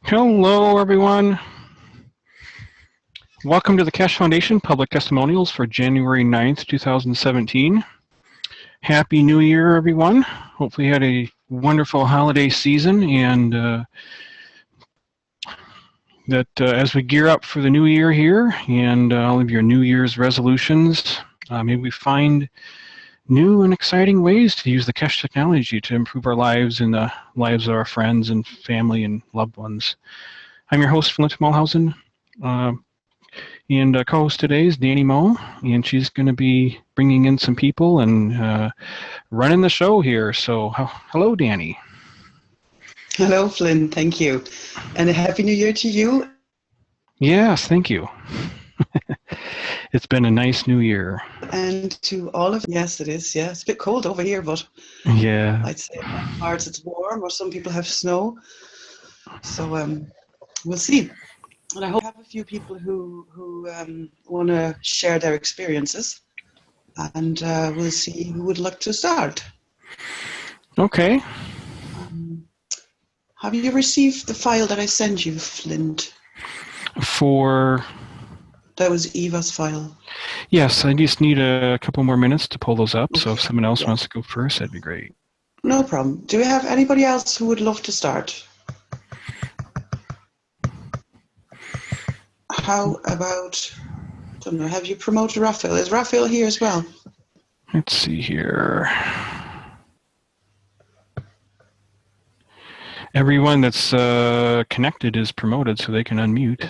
Hello, everyone. Welcome to the Keshe Foundation Public Testimonials for January 9th, 2017. Happy New Year, everyone. Hopefully you had a wonderful holiday season, and as we gear up for the new year here and all of your New Year's resolutions, maybe we find new and exciting ways to use the Keshe technology to improve our lives and the lives of our friends and family and loved ones. I'm your host, Flint Mulhausen. And co-host today is Danny Moe, and she's going to be bringing in some people and running the show here. So, hello, Danny. Hello, Flynn. Thank you. And a Happy New Year to you. Yes, thank you. It's been a nice new year. And to all of you. Yes, it is. Yeah, it's a bit cold over here, but yeah, I'd say in parts it's warm, or some people have snow. So we'll see. And I hope we have a few people who want to share their experiences. And we'll see who would like to start. Okay. Have you received the file that I sent you, Flint? That was Eva's file. Yes, I just need a couple more minutes to pull those up. Okay. So if someone else wants to go first, that'd be great. No problem. Do we have anybody else who would love to start? How about, I don't know, have you promoted Raphael? Is Raphael here as well? Let's see here. Everyone that's connected is promoted, so they can unmute.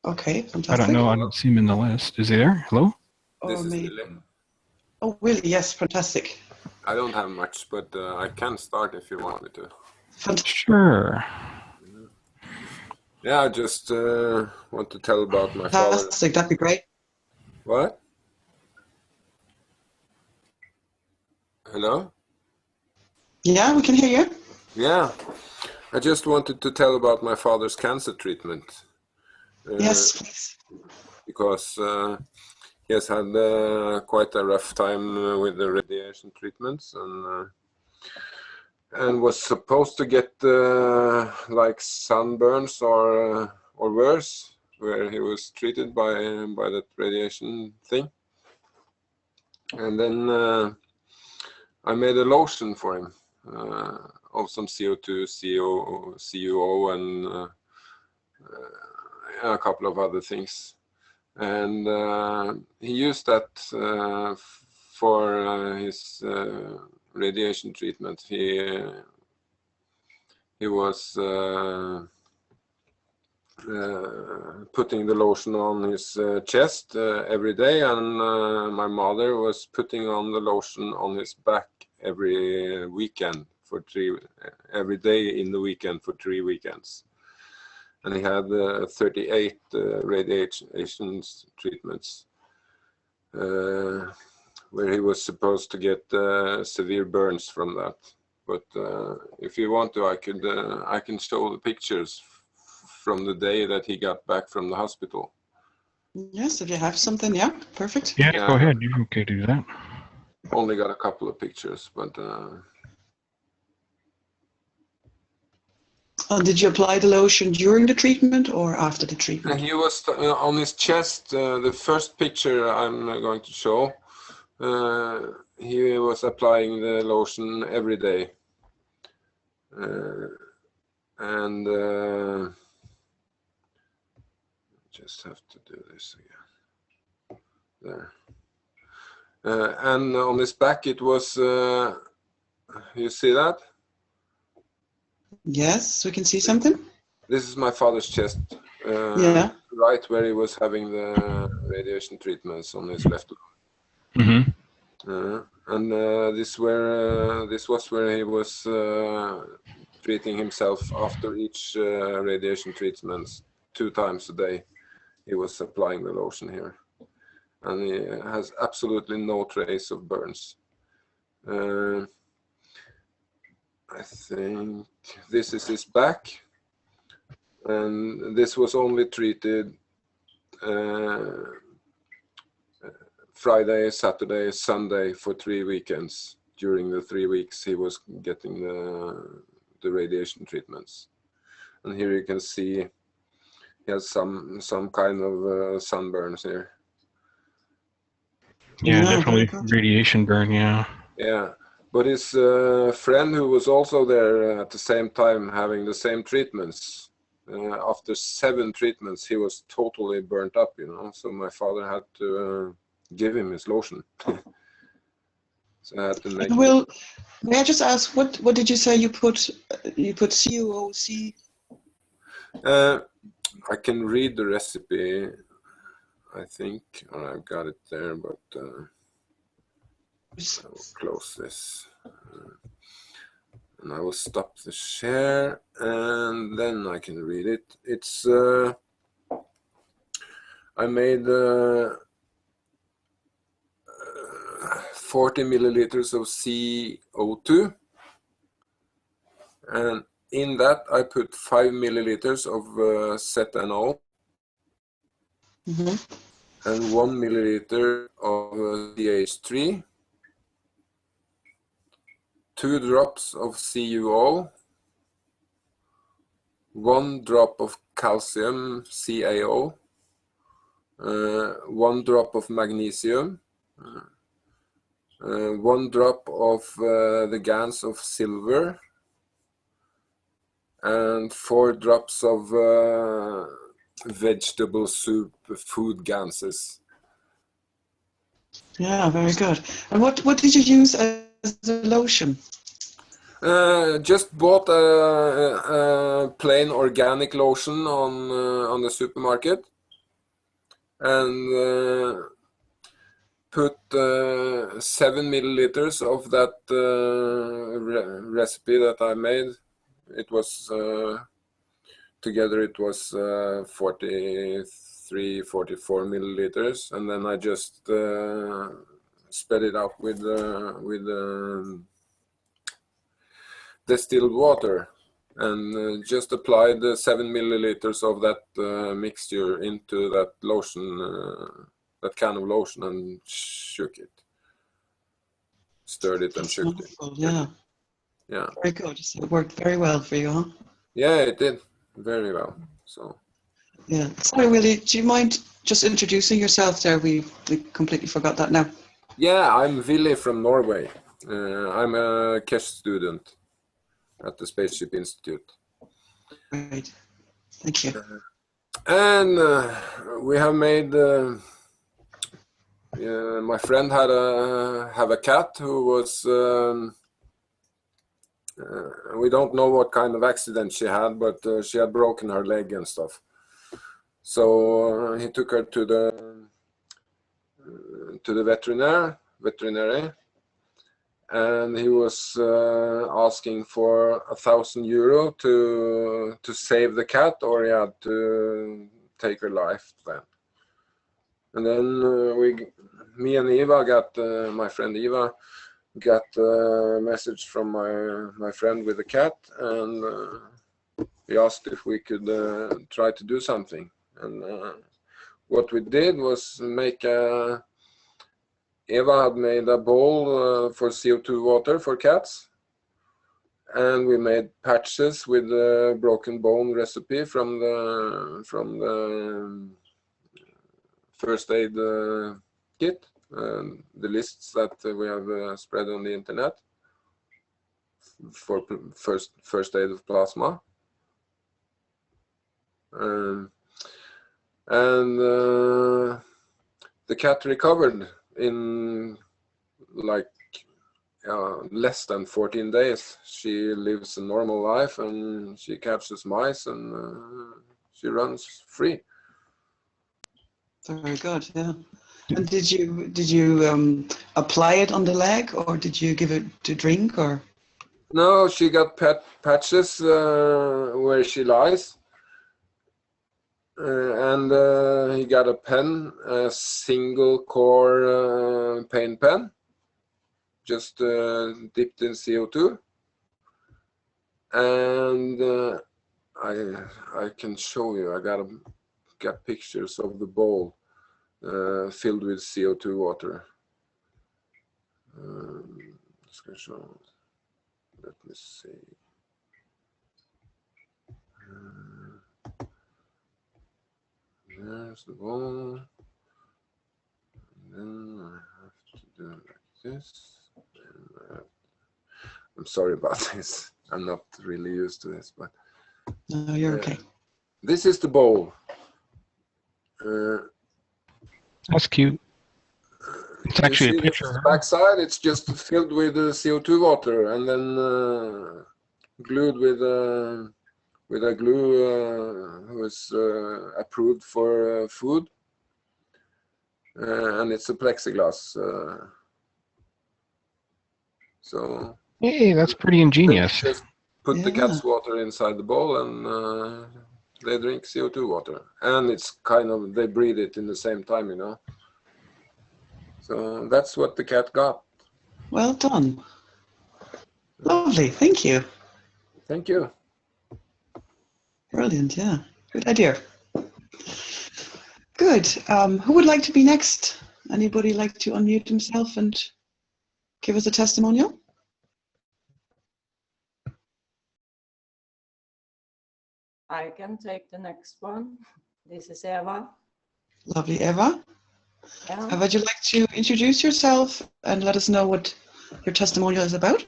Okay, fantastic. I don't know, I don't see him in the list. Is he there? Hello? This is Willie. Oh, Willie, yes, fantastic. I don't have much, but I can start if you want me to. Fantastic. Sure. Yeah, I just want to tell about my father. Fantastic, that'd be great. What? Hello? Yeah, we can hear you. Yeah, I just wanted to tell about my father's cancer treatment. Yes, please. Because he has had quite a rough time with the radiation treatments, and was supposed to get like sunburns or worse, where he was treated by that radiation thing. And then I made a lotion for him of some CO2, CuO, and a couple of other things. And he used that for his radiation treatment. He was putting the lotion on his chest every day, and my mother was putting on the lotion on his back every weekend every day in the weekend for 3 weekends. And he had 38 radiation treatments, where he was supposed to get severe burns from that. But if you want to, I can show the pictures from the day that he got back from the hospital. Yes, if you have something, yeah, perfect. Yeah, go ahead. You're okay to do that. Only got a couple of pictures, but. Did you apply the lotion during the treatment or after the treatment? He was on his chest. The first picture I'm going to show. He was applying the lotion every day, and just have to do this again. There, and on his back it was. You see that? Yes, we can see something. This is my father's chest. Yeah. Right where he was having the radiation treatments on his left arm. Mm-hmm. And this was where he was treating himself after each radiation treatments 2 times a day. He was applying the lotion here, and he has absolutely no trace of burns. I think this is his back, and this was only treated Friday, Saturday, Sunday for 3 weekends during the 3 weeks he was getting the radiation treatments. And here you can see he has some kind of sunburns here. Yeah, Yeah, very definitely good. radiation burn. Yeah. Yeah, but his friend who was also there at the same time having the same treatments, after 7 treatments, he was totally burnt up, you know. So my father had to give him his lotion. So I had to make. And may I just ask, what did you say you put? You put COOC? I can read the recipe, I think. I've got it there, but I will close this. And I will stop the share, and then I can read it. It's I made 40 milliliters of CO2, and in that I put 5 milliliters of ZnO and 1 milliliter of CH3, 2 drops of CuO, 1 drop of calcium, CaO, 1 drop of magnesium, 1 drop of the GaNs of silver, and 4 drops of vegetable soup food GaNs. Yeah, very good. And what did you use as a lotion? Just bought a plain organic lotion on the supermarket, and put 7 milliliters of that recipe that I made. It was together it was 43, 44 milliliters, and then I just spread it out with distilled water, and just applied 7 milliliters of that mixture into that lotion, that can of lotion, and shook it, stirred it, and shook it. Yeah. Yeah. Very good. So it worked very well for you, huh? Yeah, it did very well. So. Yeah. Sorry, Willie. Do you mind just introducing yourself there? We completely forgot that now. Yeah, I'm Willie from Norway. I'm a Keshe student at the Spaceship Institute. Great. Thank you. And we have made. My friend had a cat who was. We don't know what kind of accident she had, but she had broken her leg and stuff. So he took her to the veterinary, and he was asking for €1,000 to save the cat, or he had to take her life then. And then me and Eva got my friend Eva got a message from my friend with the cat, and he asked if we could try to do something. And what we did was Eva had made a bowl for CO2 water for cats, and we made patches with the broken bone recipe from the first aid kit, the lists that we have spread on the internet for first aid of plasma. And the cat recovered in like less than 14 days. She lives a normal life, and she catches mice, and she runs free. Very good. Yeah. And did you apply it on the leg, or did you give it to drink, or? No, she got patches where she lies. And he got a pen, a single core paint pen, just dipped in CO2. And I can show you. I got pictures of the bowl filled with CO2 water. Let me see. Here's the ball. And then I have to do like this. And, I'm sorry about this. I'm not really used to this, but No, you're okay. this is the bowl. That's cute. It's actually a This picture. backside, it's just filled with CO2 water and then glued with a glue who is approved for food, and it's a plexiglass. So Hey, that's pretty ingenious. just put the Yeah. cat's water inside the bowl and they drink CO2 water, and it's kind of, they breathe it in the same time, you know. So that's what the cat got. Well done. Lovely. Thank you. Thank you. Brilliant. Yeah. Good idea. Good. Who would like to be next? Anybody like to unmute himself and give us a testimonial? I can take the next one. This is Eva. Lovely, Eva. Yeah. Would you like to introduce yourself and let us know what your testimonial is about?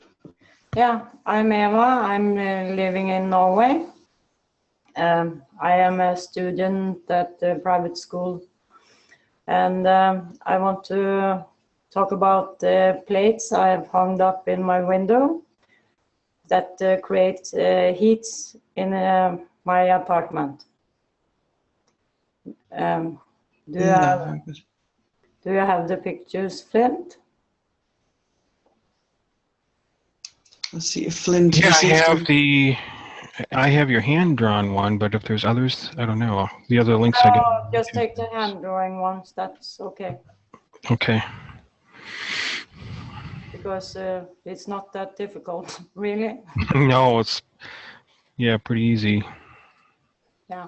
Yeah, I'm Eva. I'm living in Norway. I am a student at the private school, and I want to talk about the plates I have hung up in my window that create heat in my apartment. Do you have the pictures, Flint? Let's see if Flynn. Yeah, I have your hand-drawn one, but if there's others, I don't know. The other links I Oh, get. just take the hand-drawing ones. That's okay. Okay. Because it's not that difficult, really. No, it's, yeah, pretty easy. Yeah.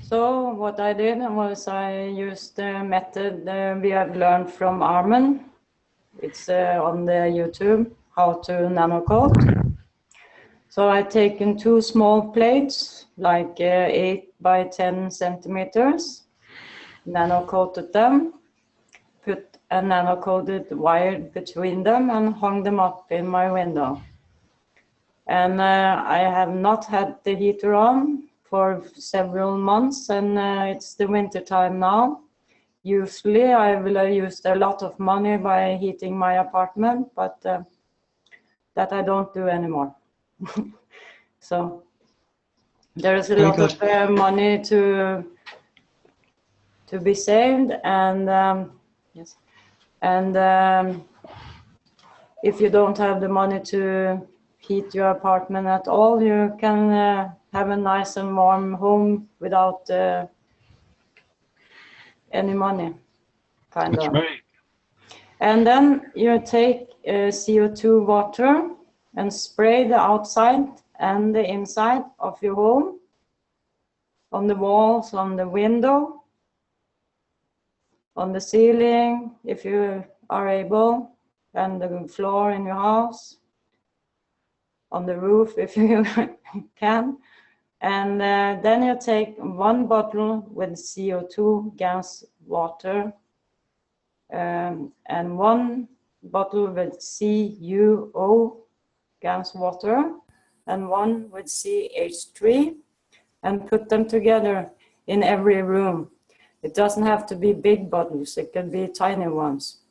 So what I did was I used the method we have learned from Armin. It's on the YouTube, how to nano-coat. So I've taken two small plates, like 8 by 10 centimeters, nano-coated them, put a nano-coated wire between them and hung them up in my window. And I have not had the heater on for several months, and it's the winter time now. Usually I will have used a lot of money by heating my apartment, but that I don't do anymore. So there is a lot of money to be saved, and yes, and if you don't have the money to heat your apartment at all, you can have a nice and warm home without any money, kind That's of. right. And then you take CO2 water and spray the outside and the inside of your home, on the walls, on the window, on the ceiling, if you are able, and the floor in your house, on the roof if you can. And then you take one bottle with CO2 gas water and one bottle with CuO gas water and one with CH3, and put them together in every room. It doesn't have to be big bottles, it can be tiny ones.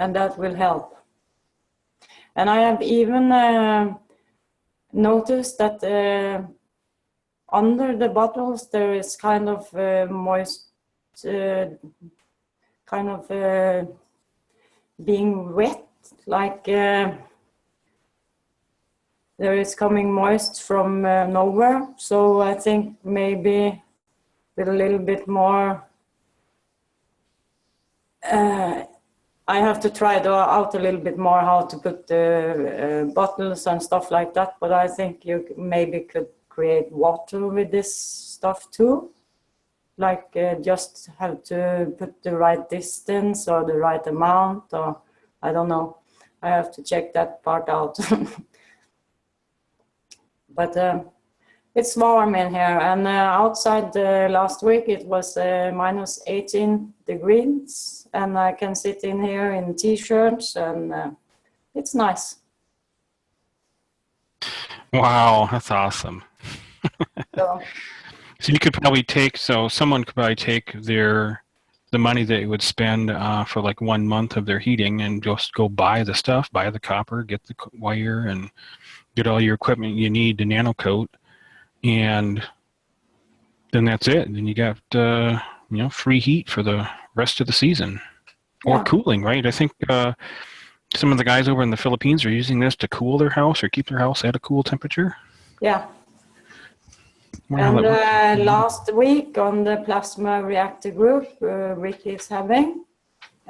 And that will help. And I have even noticed that under the bottles there is kind of moist, kind of being wet, like there is coming moist from nowhere. So I think maybe with a little bit more, I have to try out a little bit more how to put the bottles and stuff like that, but I think you maybe could create water with this stuff too. Like just have to put the right distance or the right amount, or I don't know. I have to check that part out. But it's warm in here, and outside last week it was minus 18 degrees, and I can sit in here in t-shirts, and it's nice. Wow, that's awesome. So, So you could probably take, someone could probably take the money that you would spend for like 1 month of their heating and just go buy the stuff, buy the copper, get the wire, and get all your equipment you need to nano coat, and then that's it. Then you got free heat for the rest of the season, or cooling, right? I think some of the guys over in the Philippines are using this to cool their house or keep their house at a cool temperature. yeah. And last week on the plasma reactor group Rick is having,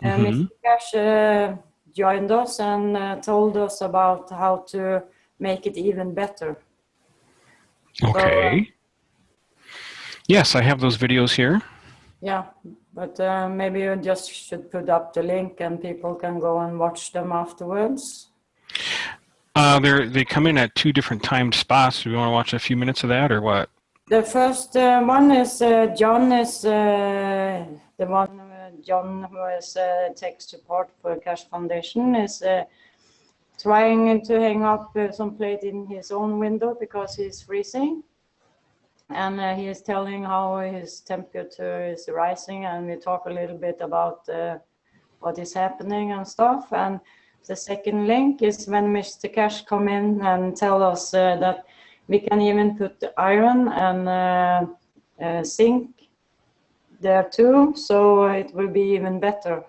Mr. Keshe joined us and told us about how to make it even better. Okay. Yes, I have those videos here. Yeah, but maybe you just should put up the link and people can go and watch them afterwards. They come in at 2 different timed spots. Do you want to watch a few minutes of that or what? The first one is John is the one, John, who is tech support for Keshe Foundation, is trying to hang up some plate in his own window because he's freezing. And he is telling how his temperature is rising, and we talk a little bit about what is happening and stuff. And the second link is when Mr. Keshe come in and tell us that we can even put the iron and zinc there too, so it will be even better.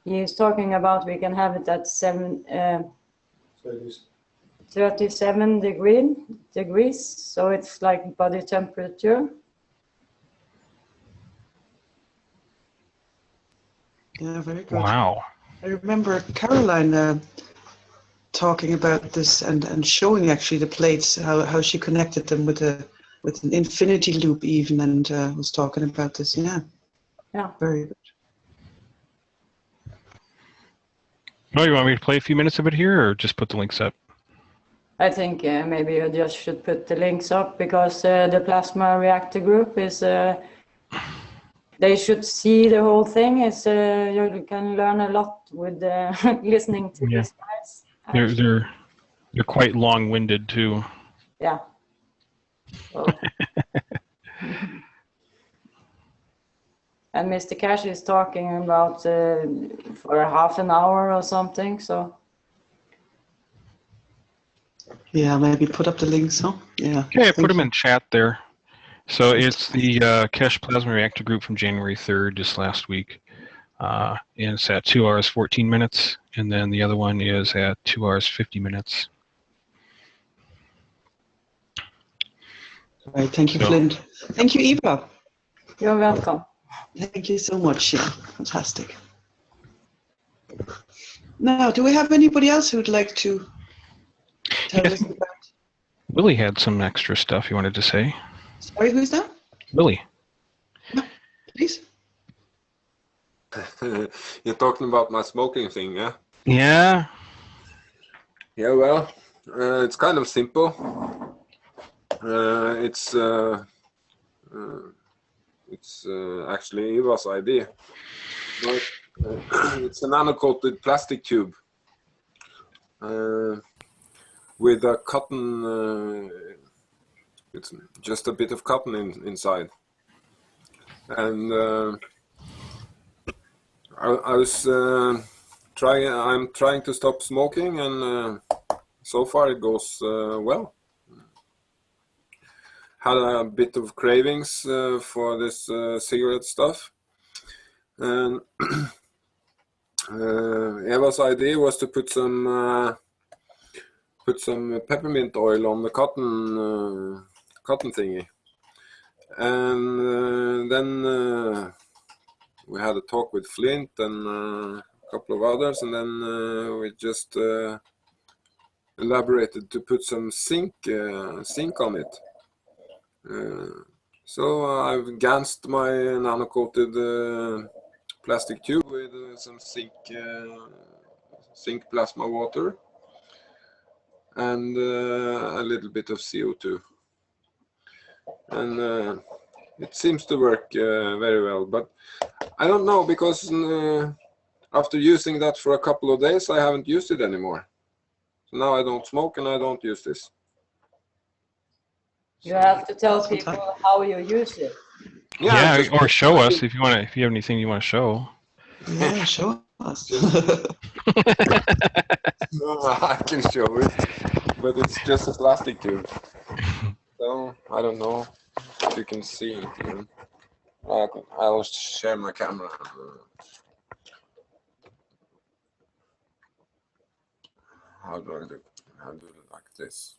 He is talking about we can have it at 37 degrees, so it's like body temperature. Yeah, very good. Wow. I remember Caroline talking about this and showing actually the plates, how she connected them with an infinity loop even, and was talking about this. Yeah. Yeah. Very good. Oh, you want me to play a few minutes of it here or just put the links up? I think maybe you just should put the links up because the plasma reactor group is, they should see the whole thing. You can learn a lot with listening to these guys. They're quite long-winded too. Yeah. So. And Mr. Keshe is talking about for half an hour or something, so. Yeah, maybe put up the links, huh? Yeah. Okay, I put them in chat there. So it's the Keshe Plasma Reactor Group from January 3rd, just last week. And it's at 2 hours, 14 minutes. And then the other one is at 2 hours, 50 minutes. All right, thank you, Flint. Thank you, Eva. You're welcome. Thank you so much. Yeah, fantastic. Now, do we have anybody else who'd like to tell us about? Willie had some extra stuff he wanted to say. Sorry, who's that? Willie. No, please. You're talking about my smoking thing, yeah? Yeah. Yeah, well, it's kind of simple. It's actually Eva's idea. But, it's a nano-coated plastic tube with a cotton. It's just a bit of cotton inside, and I'm trying to stop smoking, and so far it goes well. Had a bit of cravings for this cigarette stuff, and Eva's idea was to put some peppermint oil on the cotton thingy, and then we had a talk with Flint and a couple of others, and then we just elaborated to put some zinc on it. So I've gansed my nano-coated plastic tube with some zinc plasma water, and a little bit of CO2. And it seems to work very well, but I don't know, because after using that for a couple of days, I haven't used it anymore. So now I don't smoke and I don't use this. You have to tell people how you use it. Yeah, or show us if you want to. If you have anything you want to show. Yeah, show us. I can show it, but it's just a plastic tube. So I don't know if you can see it. I'll share my camera. How do I do? How do it like this?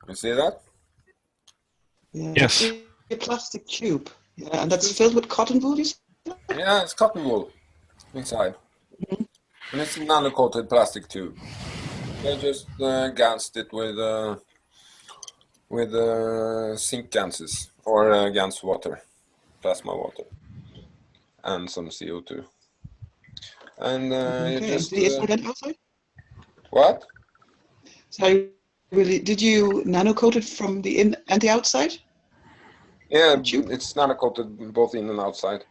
You see that? Yeah, Yes. a plastic tube. Yeah, and that's filled with cotton wool. Yeah, it's cotton wool inside. Mm-hmm. And it's a nano-coated plastic tube. They just gansed it with zinc ganses, or GaNs water, plasma water, and some CO2. And you just... outside? What? So did you nano-coat it from the in and the outside? Yeah, it's nano-coated both in and outside.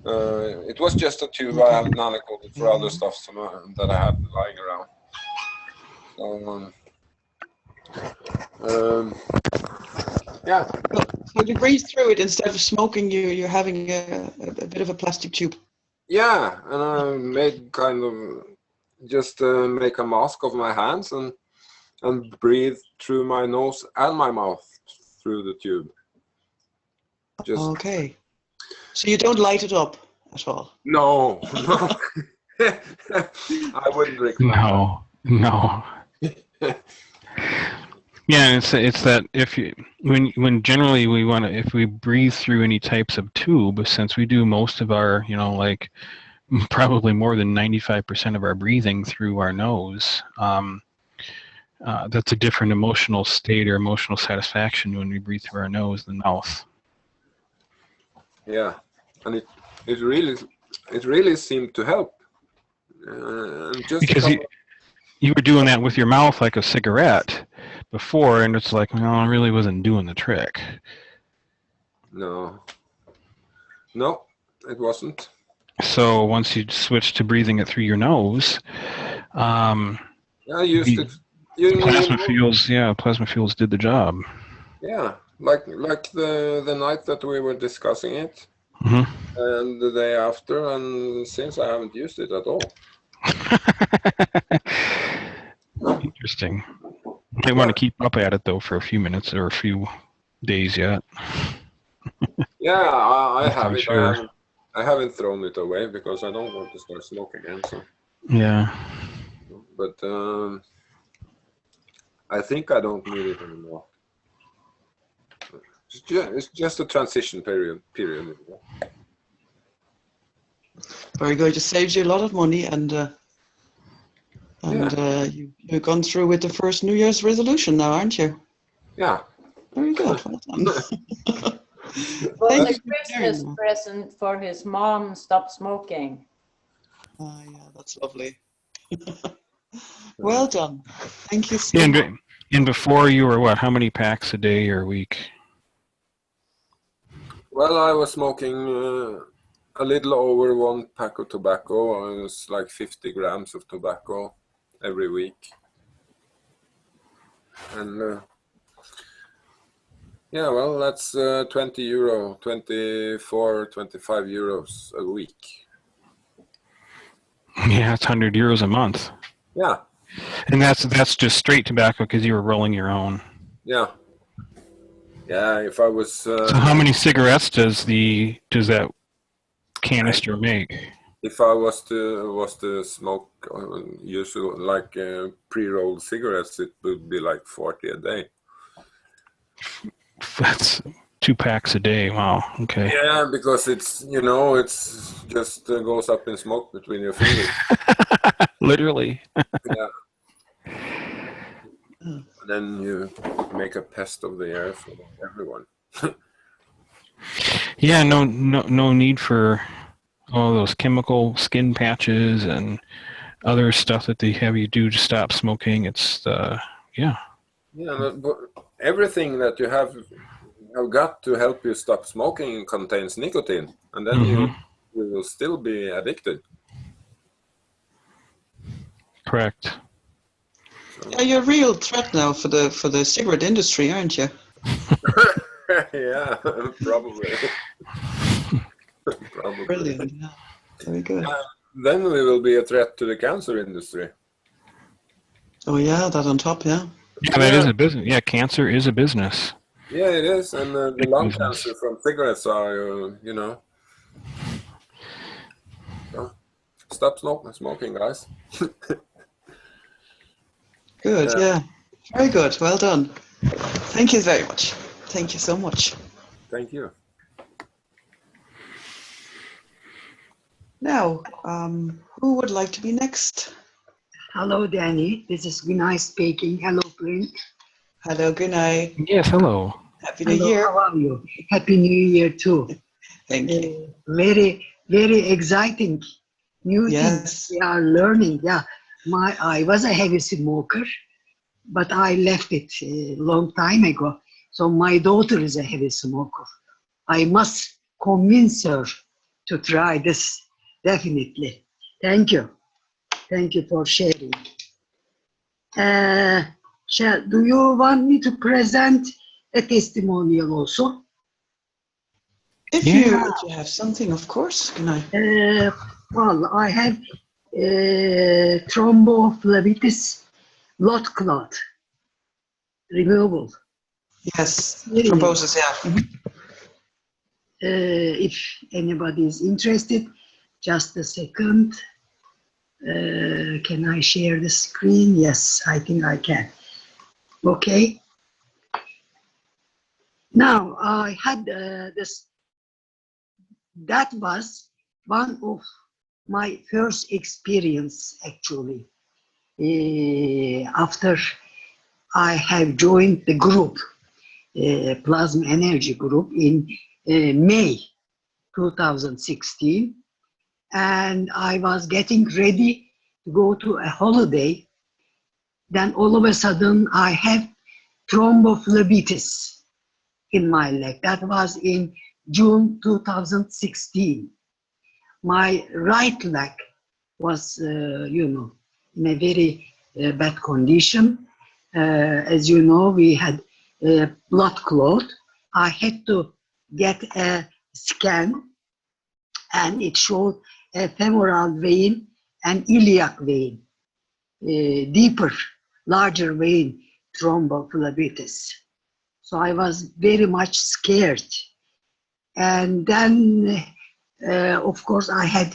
It was just a tube. I have nano-coated for other stuff that I had lying around. So, yeah. So to breathe through it instead of smoking, you're having a bit of a plastic tube. Yeah, and I made kind of just make a mask of my hands and breathe through my nose and my mouth through the tube. Just... Okay. So you don't light it up at all? No, no. I wouldn't recommend. No. Yeah, it's that when generally we want to, if we breathe through any types of tube, since we do most of our, like probably more than 95% of our breathing through our nose, that's a different emotional state or emotional satisfaction when we breathe through our nose than mouth. Yeah, and it really seemed to help. Just because you were doing that with your mouth like a cigarette before, and it's like, well, it really wasn't doing the trick. No, it wasn't. So once you switched to breathing it through your nose, I used it. Plasma fuels did the job. Yeah, like the night that we were discussing it, and the day after, and since I haven't used it at all. Interesting. I want to keep up at it though for a few minutes or a few days yet. Yeah, I have it. Sure. I haven't thrown it away because I don't want to start smoking again. So. Yeah. But I think I don't need it anymore. It's just a transition period. Very good. It saves you a lot of money, and you've gone through with the first New Year's resolution now, aren't you? Yeah. Very good. Well done. Well, the Christmas present for his mom stopped smoking. Oh, yeah, that's lovely. Well done. Thank you so much. And before you were what? How many packs a day or a week? Well, I was smoking a little over 1 pack of tobacco. It was like 50 grams of tobacco every week. And yeah, well, that's 20 euro, 24, 25 euros a week. Yeah, it's 100 euros a month. Yeah. And that's just straight tobacco because you were rolling your own. Yeah. Yeah, if I was... so how many cigarettes does that canister make? If I was to smoke usual like pre-rolled cigarettes, it would be like 40 a day. That's 2 packs a day. Wow. Okay. Yeah, because it's it's just goes up in smoke between your fingers. Literally. Yeah. And then you make a pest of the air for everyone. Yeah. No need for all those chemical skin patches and other stuff that they have you do to stop smoking. It's yeah. Yeah, but everything that you have got to help you stop smoking contains nicotine, and then you will still be addicted. Correct. So. Yeah, you're a real threat now for the cigarette industry, aren't you? Yeah, probably. Probably. Brilliant. Yeah. Very good. Then we will be a threat to the cancer industry. Oh yeah, that on top, yeah. Yeah, that is a business. Yeah, cancer is a business. Yeah, it is, and the lung cancer from cigarettes are, you know. So, stop smoking, guys. Good, yeah. Very good. Well done. Thank you very much. Thank you so much. Thank you. Now, who would like to be next? Hello, Danny. This is Gunai speaking. Hello, Clint. Hello, good night. Yes, hello. Happy New Hello, Year. how are you? Happy New Year too. Thank you. Very, very exciting new Yes. things we are learning. Yeah, I was a heavy smoker, but I left it a long time ago. So my daughter is a heavy smoker. I must convince her to try this, definitely. Thank you. Thank you for sharing. Do you want me to present a testimonial also? If you have something, of course. Good night. Well, I have thrombophlebitis blood clot removal. Yes, thrombosis, yeah. If anybody is interested, just a second. Can I share the screen? Yes, I think I can. Okay. Now, I had this. That was one of my first experience, actually. After I have joined the group, Plasma Energy Group, in May 2016, and I was getting ready to go to a holiday. Then all of a sudden, I have thrombophlebitis in my leg. That was in June 2016. My right leg was, in a very bad condition. As you know, we had blood clot. I had to get a scan, and it showed a femoral vein and iliac vein, deeper, larger vein thrombophlebitis. So I was very much scared. And then, of course, I had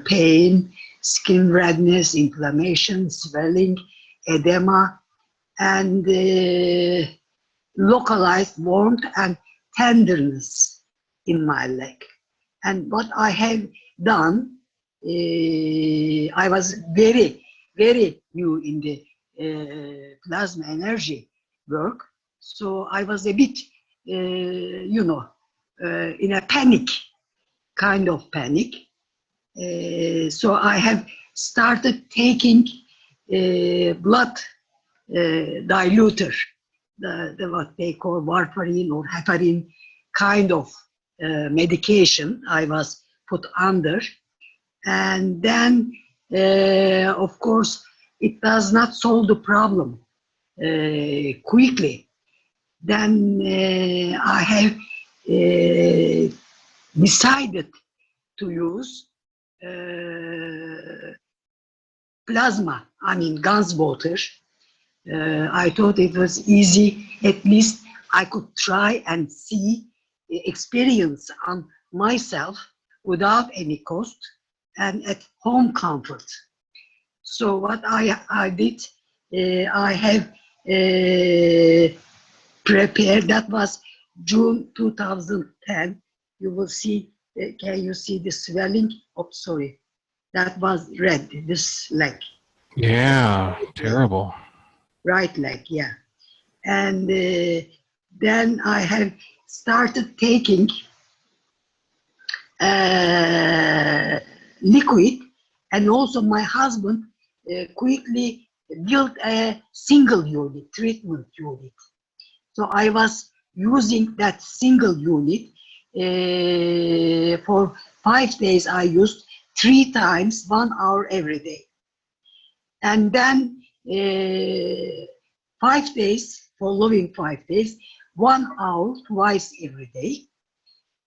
pain, skin redness, inflammation, swelling, edema, and localized warmth and tenderness in my leg. And what I have done, I was very, very new in the plasma energy work. So I was a bit, in a panic, kind of panic. So I have started taking blood diluter, the what they call warfarin or heparin kind of medication I was put under. And then, of course, it does not solve the problem quickly. Then I have decided to use plasma, GaNs water. I thought it was easy. At least I could try and see, experience on myself without any cost and at home comfort. So what I did, I have prepared, that was June 2010. You will see, can you see the swelling? Oh, sorry. That was red, this leg. Yeah, terrible. Right leg, yeah. And then I have started taking liquid And also my husband quickly built a single unit, treatment unit. So I was using that single unit for 5 days. I used 3 times, 1 hour every day. And then 5 days, following 5 days, 1 hour twice every day.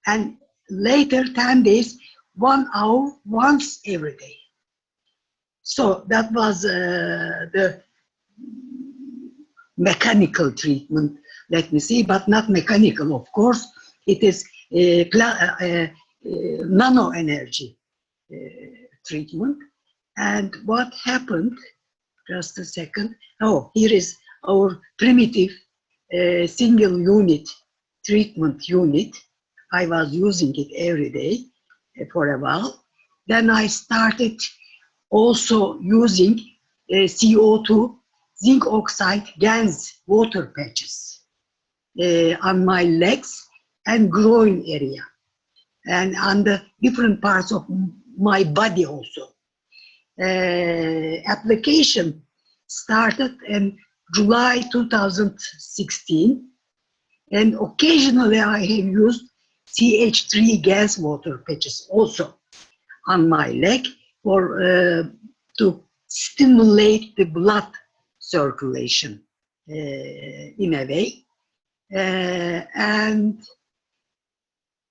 And later 10 days, 1 hour once every day. So that was the mechanical treatment, let me see, but not mechanical, of course. It is nano energy treatment. And what happened, just a second. Oh, here is our primitive single unit treatment unit. I was using it every day for a while. Then I started also using CO2 zinc oxide GaNs water patches on my legs and groin area and on the different parts of my body also. Application started in July 2016, and occasionally I have used CH3 gas water patches also on my leg for to stimulate the blood circulation in a way, and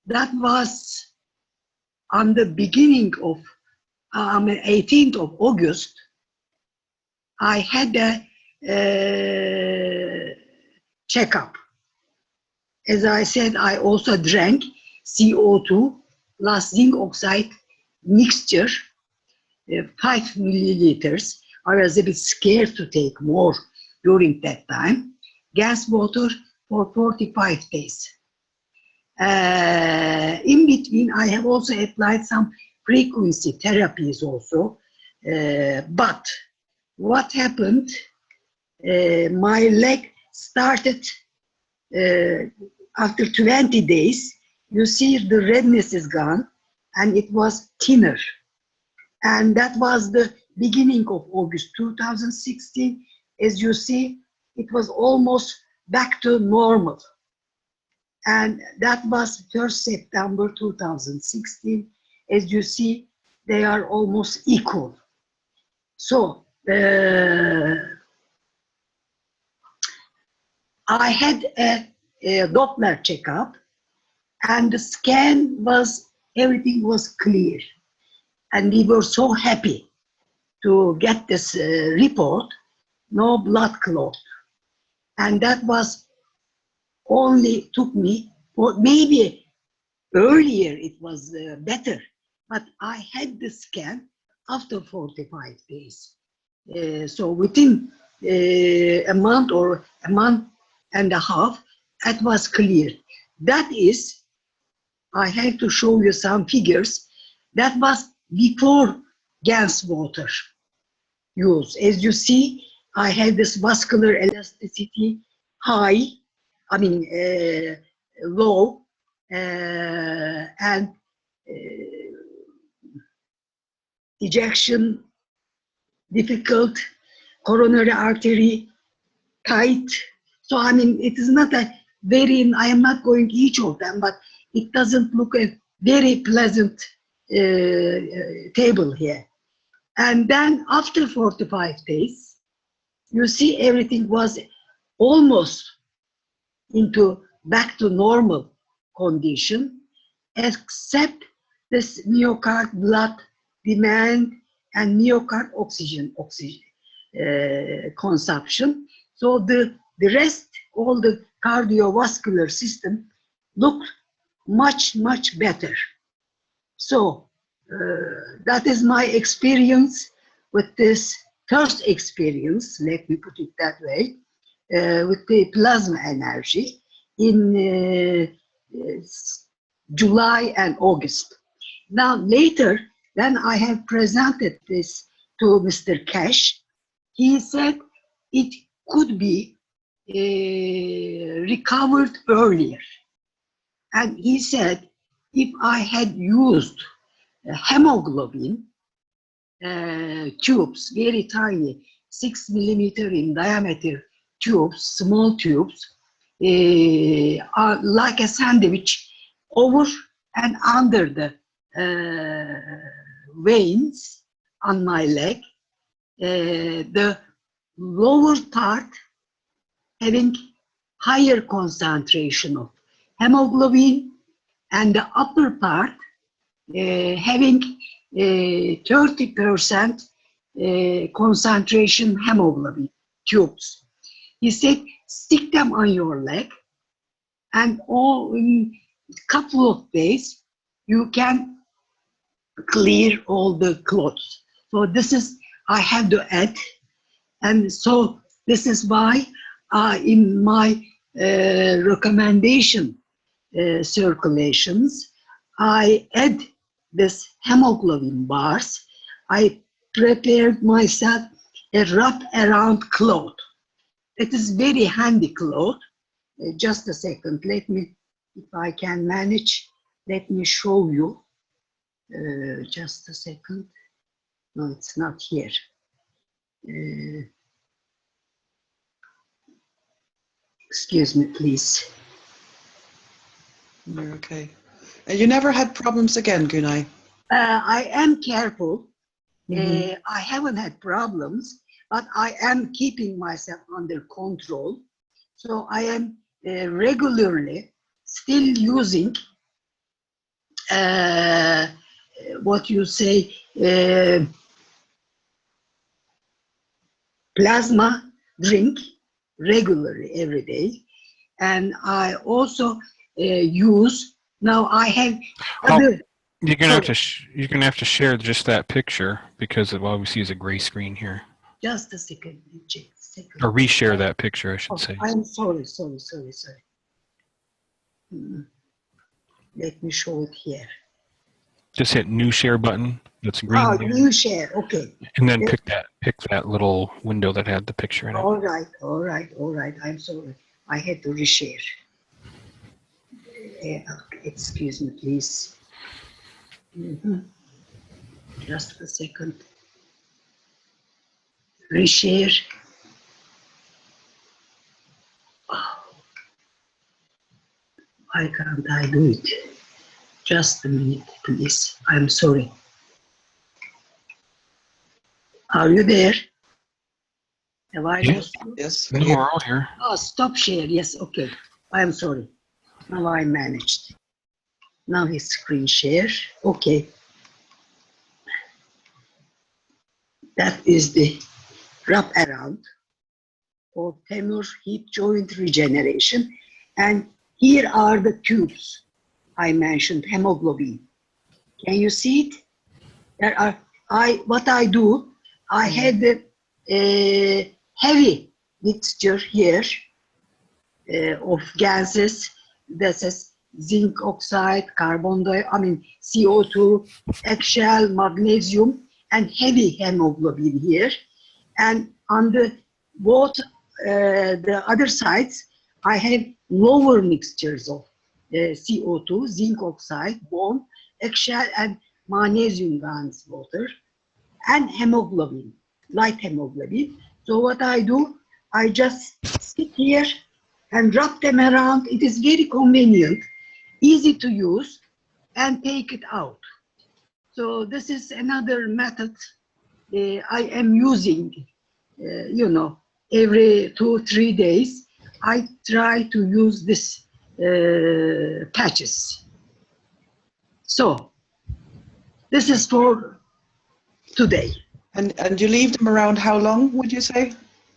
that was on the beginning of 18th of August. I had a checkup. As I said, I also drank CO2 plus zinc oxide mixture, 5 milliliters. I was a bit scared to take more during that time. Gas water for 45 days. In between, I have also applied some frequency therapies also. But what happened, my leg started after 20 days, you see the redness is gone and it was thinner. And that was the beginning of August 2016. As you see, it was almost back to normal. And that was 1st September 2016. As you see, they are almost equal. So I had a Doppler checkup, and the scan was, everything was clear. And we were so happy to get this report, no blood clot. And that was only took me, or maybe earlier it was better, but I had the scan after 45 days. So within a month or a month and a half, it was clear. That is, I have to show you some figures. That was before GaNs water use. As you see, I had this vascular elasticity high, low, and ejection difficult, coronary artery tight. So it is not a very, I am not going each of them, but it doesn't look a very pleasant table here. And then after 45 days, you see everything was almost into back to normal condition, except this myocard blood demand and myocard oxygen consumption. So the rest, all the cardiovascular system looked much, much better. So that is my experience with this first experience, let me put it that way, with the plasma energy in July and August. Now later, then I have presented this to Mr. Keshe. He said it could be recovered earlier. And he said if I had used hemoglobin tubes, very tiny, 6 millimeter in diameter tubes, small tubes, are like a sandwich over and under the veins on my leg. The lower part having higher concentration of hemoglobin, and the upper part having 30% concentration hemoglobin tubes. He said, stick them on your leg, and in a couple of days, you can clear all the clots. So this is, I have to add, and so this is why in my recommendation circulations, I add this hemoglobin bars. I prepared myself a wrap around cloth. It is very handy cloth. Just a second, let me, if I can manage, let me show you. Just a second. No, it's not here. Excuse me, please. You're okay. And you never had problems again, Gunay? I am careful. Mhm. I haven't had problems, but I am keeping myself under control. So I am regularly still using what you say, plasma drink regularly every day. And I also use, now I have other. You're gonna have to you're gonna have to share just that picture because of what we see is a gray screen here. Just a second, second. Or reshare that picture, I should say. I'm sorry. Let me show it here. Just hit new share button. That's green. Oh, there. new share, okay. And then pick that little window that had the picture in it. All right. I'm sorry. I had to reshare. Excuse me, please. Just a second. Reshare. Oh. Why can't I do it? Just a minute, please. I'm sorry. Are you there? Have I lost you? Yes. No, we're all here. Oh, stop share. Yes, okay. I'm sorry. Now I managed. Now his screen share. Okay. That is the wrap around for femur hip joint regeneration. And here are the tubes I mentioned, hemoglobin. Can you see it? There are, what I do, I had a heavy mixture here of gases. This is zinc oxide, carbon dioxide, CO2, eggshell, magnesium, and heavy hemoglobin here. And on the both the other sides, I have lower mixtures of CO2, zinc oxide, bone, eggshell, and magnesium GaNs water, and hemoglobin, light hemoglobin. So what I do, I just sit here and wrap them around. It is very convenient, easy to use, and take it out. So this is another method I am using, every 2-3 days. I try to use this patches. So this is for today. And you leave them around how long, would you say?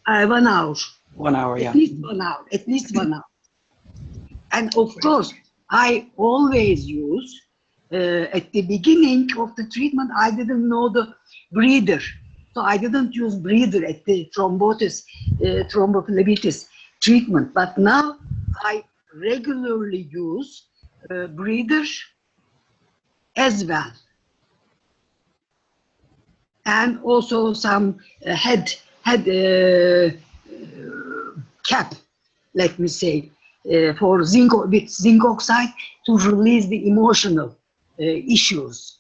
1 hour. 1 hour, yeah. At least 1 hour. At least 1 hour. And of course, I always use, at the beginning of the treatment, I didn't know the breather. So I didn't use breather at the thrombophlebitis treatment. But now I regularly use breather as well. And also some head cap, let me say, for zinc oxide to release the emotional issues.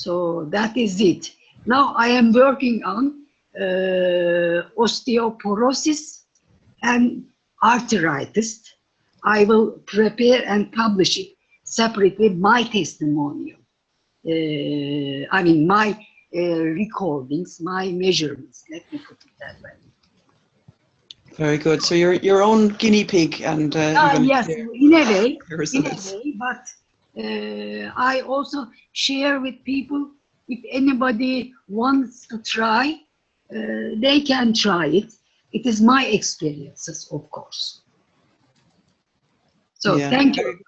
So that is it. Now I am working on osteoporosis and arthritis. I will prepare and publish it separately, my testimonial. I mean, my recordings, my measurements. Let me put it that way. Very good. So you're your own guinea pig, and you're gonna Yes, share in a way, your results. but I also share with people. If anybody wants to try, they can try it. It is my experiences, of course. So Yeah, thank very you. good.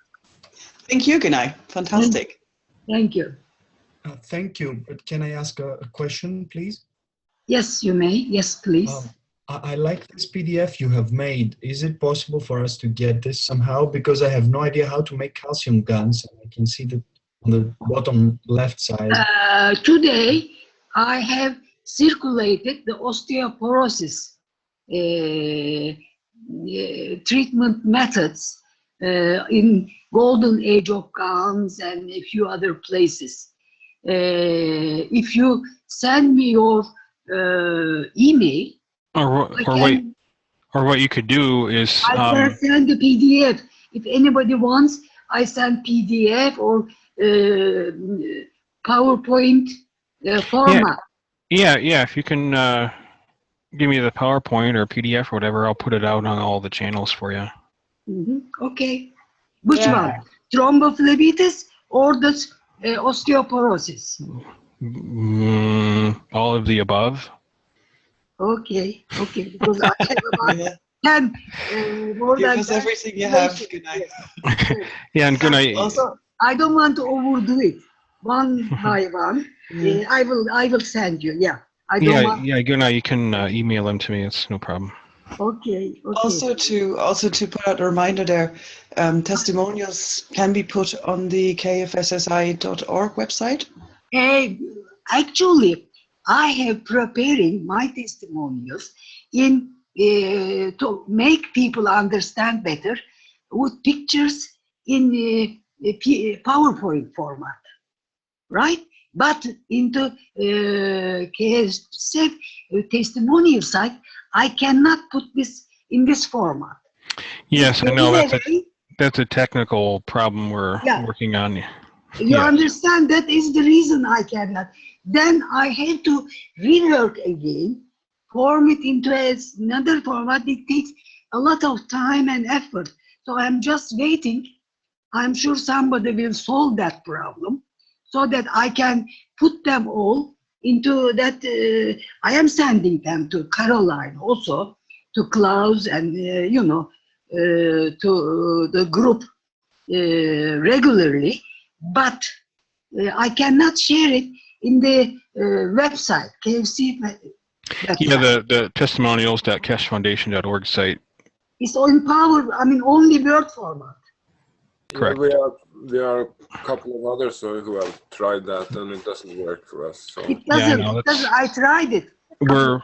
Thank you, Gunay. Fantastic. Thank you. Thank you. But can I ask a question, please? Yes, you may. Yes, please. I like this PDF you have made. Is it possible for us to get this somehow? Because I have no idea how to make calcium GaNs. I can see that on the bottom left side. Today, I have circulated the osteoporosis treatment methods in Golden Age of GaNs and a few other places. If you send me your email, Or what you could do is I can send the PDF. If anybody wants, I send PDF or PowerPoint format. yeah. If you can give me the PowerPoint or PDF or whatever, I'll put it out on all the channels for you. Okay. Which Yeah. one? Thrombophlebitis or the osteoporosis? All of the above. Okay. Because I have about Yeah. 10 more Give than us 10 everything you have, situations. Gunay. Yeah, and good night. Also, I don't want to overdo it. One by one. yeah. I will send you. Yeah. I don't want. Yeah, good night. You can email them to me. It's no problem. Okay. Also to put out a reminder there, testimonials can be put on the kfssi.org website. Actually, I have preparing my testimonials in to make people understand better with pictures in PowerPoint format, right? But into KSF testimonial site, I cannot put this in this format. Yes, I know In a way, that's a technical problem we're Yeah. working on. you Yes. understand that is the reason I cannot. Then I have to rework again, form it into another format. It takes a lot of time and effort. So I'm just waiting. I'm sure somebody will solve that problem so that I can put them all into that. I am sending them to Caroline also, to Klaus and, to the group regularly. But I cannot share it in the website, KFC website. Yeah, the testimonials.keshefoundation.org site. It's on only Word format. Correct. Yeah, we are a couple of others who have tried that, and it doesn't work for us. So It Yeah, I doesn't, know, because I tried it. We're